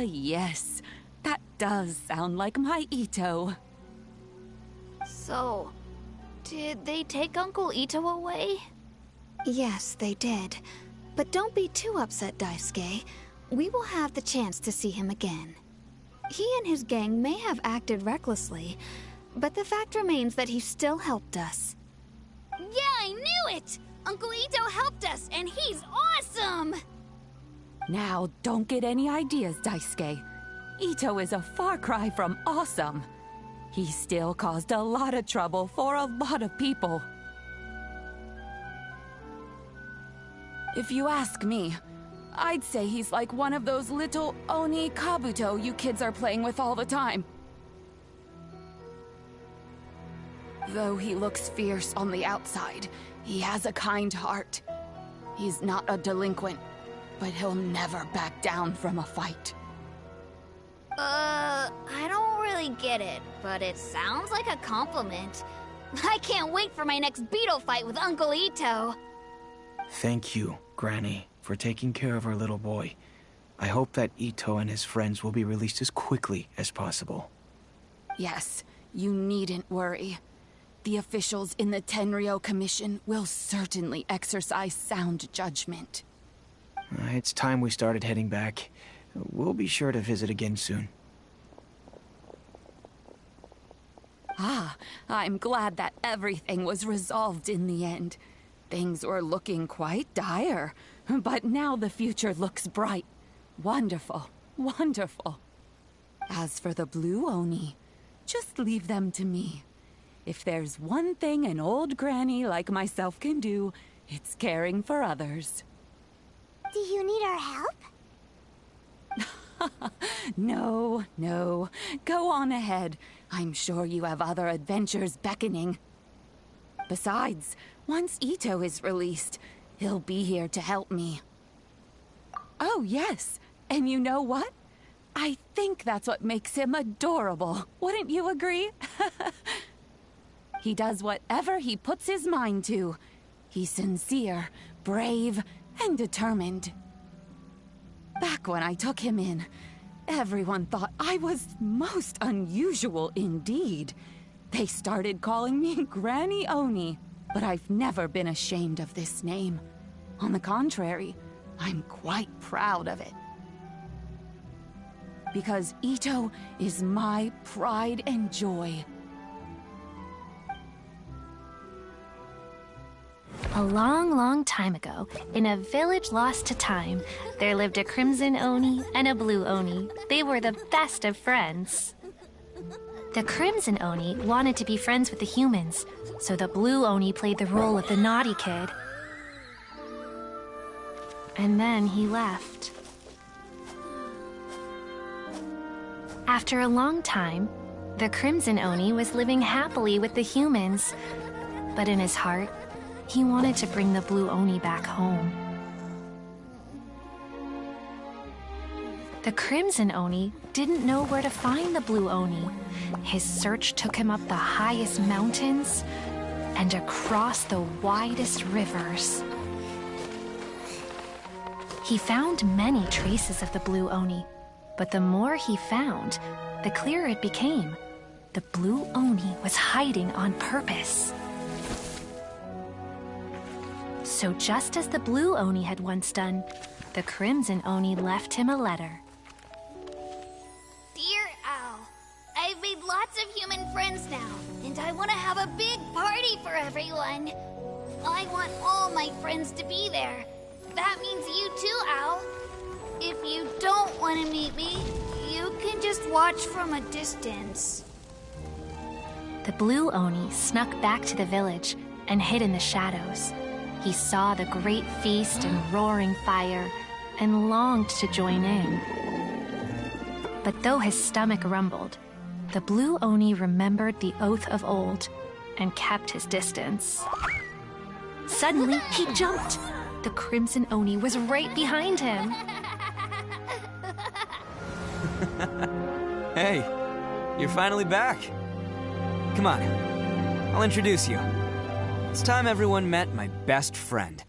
Speaker 11: Yes, that does sound like my Ito.
Speaker 9: So, Did they take Uncle Ito away?
Speaker 2: Yes, they did. But don't be too upset, Daisuke. We will have the chance to see him again. He and his gang may have acted recklessly, but the fact remains that he still helped us.
Speaker 9: Yeah, I knew it! Uncle Ito helped us, and he's awesome!
Speaker 11: Now, don't get any ideas, Daisuke. Ito is a far cry from awesome. He still caused a lot of trouble for a lot of people. If you ask me, I'd say he's like one of those little Oni Kabuto you kids are playing with all the time. Though he looks fierce on the outside, he has a kind heart. He's not a delinquent, but he'll never back down from a fight.
Speaker 9: I don't really get it, but it sounds like a compliment. I can't wait for my next beetle fight with Uncle Ito.
Speaker 19: Thank you, Granny, for taking care of our little boy. I hope that Ito and his friends will be released as quickly as possible.
Speaker 11: Yes, you needn't worry. The officials in the Tenryo Commission will certainly exercise sound judgment.
Speaker 19: It's time we started heading back. We'll be sure to visit again soon.
Speaker 11: Ah, I'm glad that everything was resolved in the end. Things were looking quite dire, but now the future looks bright. Wonderful, wonderful. As for the Blue Oni, just leave them to me. If there's one thing an old granny like myself can do, it's caring for others.
Speaker 3: Do you need our help?
Speaker 11: No, no. Go on ahead. I'm sure you have other adventures beckoning. Besides, once Ito is released, he'll be here to help me. Oh, yes. And you know what? I think that's what makes him adorable. Wouldn't you agree? He does whatever he puts his mind to. He's sincere, brave, and determined. Back when I took him in, everyone thought I was most unusual indeed. They started calling me Granny Oni, but I've never been ashamed of this name. On the contrary, I'm quite proud of it. Because Ito is my pride and joy.
Speaker 7: A long, long time ago, in a village lost to time, there lived a Crimson Oni and a Blue Oni. They were the best of friends. The Crimson Oni wanted to be friends with the humans, so the Blue Oni played the role of the naughty kid. And then he left. After a long time, the Crimson Oni was living happily with the humans, but in his heart, he wanted to bring the Blue Oni back home. The Crimson Oni didn't know where to find the Blue Oni. His search took him up the highest mountains and across the widest rivers. He found many traces of the Blue Oni, but the more he found, the clearer it became. The Blue Oni was hiding on purpose. So just as the Blue Oni had once done, the Crimson Oni left him a letter.
Speaker 9: Dear Al, I've made lots of human friends now, and I want to have a big party for everyone. I want all my friends to be there. That means you too, Al. If you don't want to meet me, you can just watch from a distance.
Speaker 7: The Blue Oni snuck back to the village and hid in the shadows. He saw the great feast and roaring fire and longed to join in. But though his stomach rumbled, the Blue Oni remembered the oath of old and kept his distance. Suddenly, he jumped. The Crimson Oni was right behind him.
Speaker 4: Hey, you're finally back. Come on, I'll introduce you. It's time everyone met my best friend.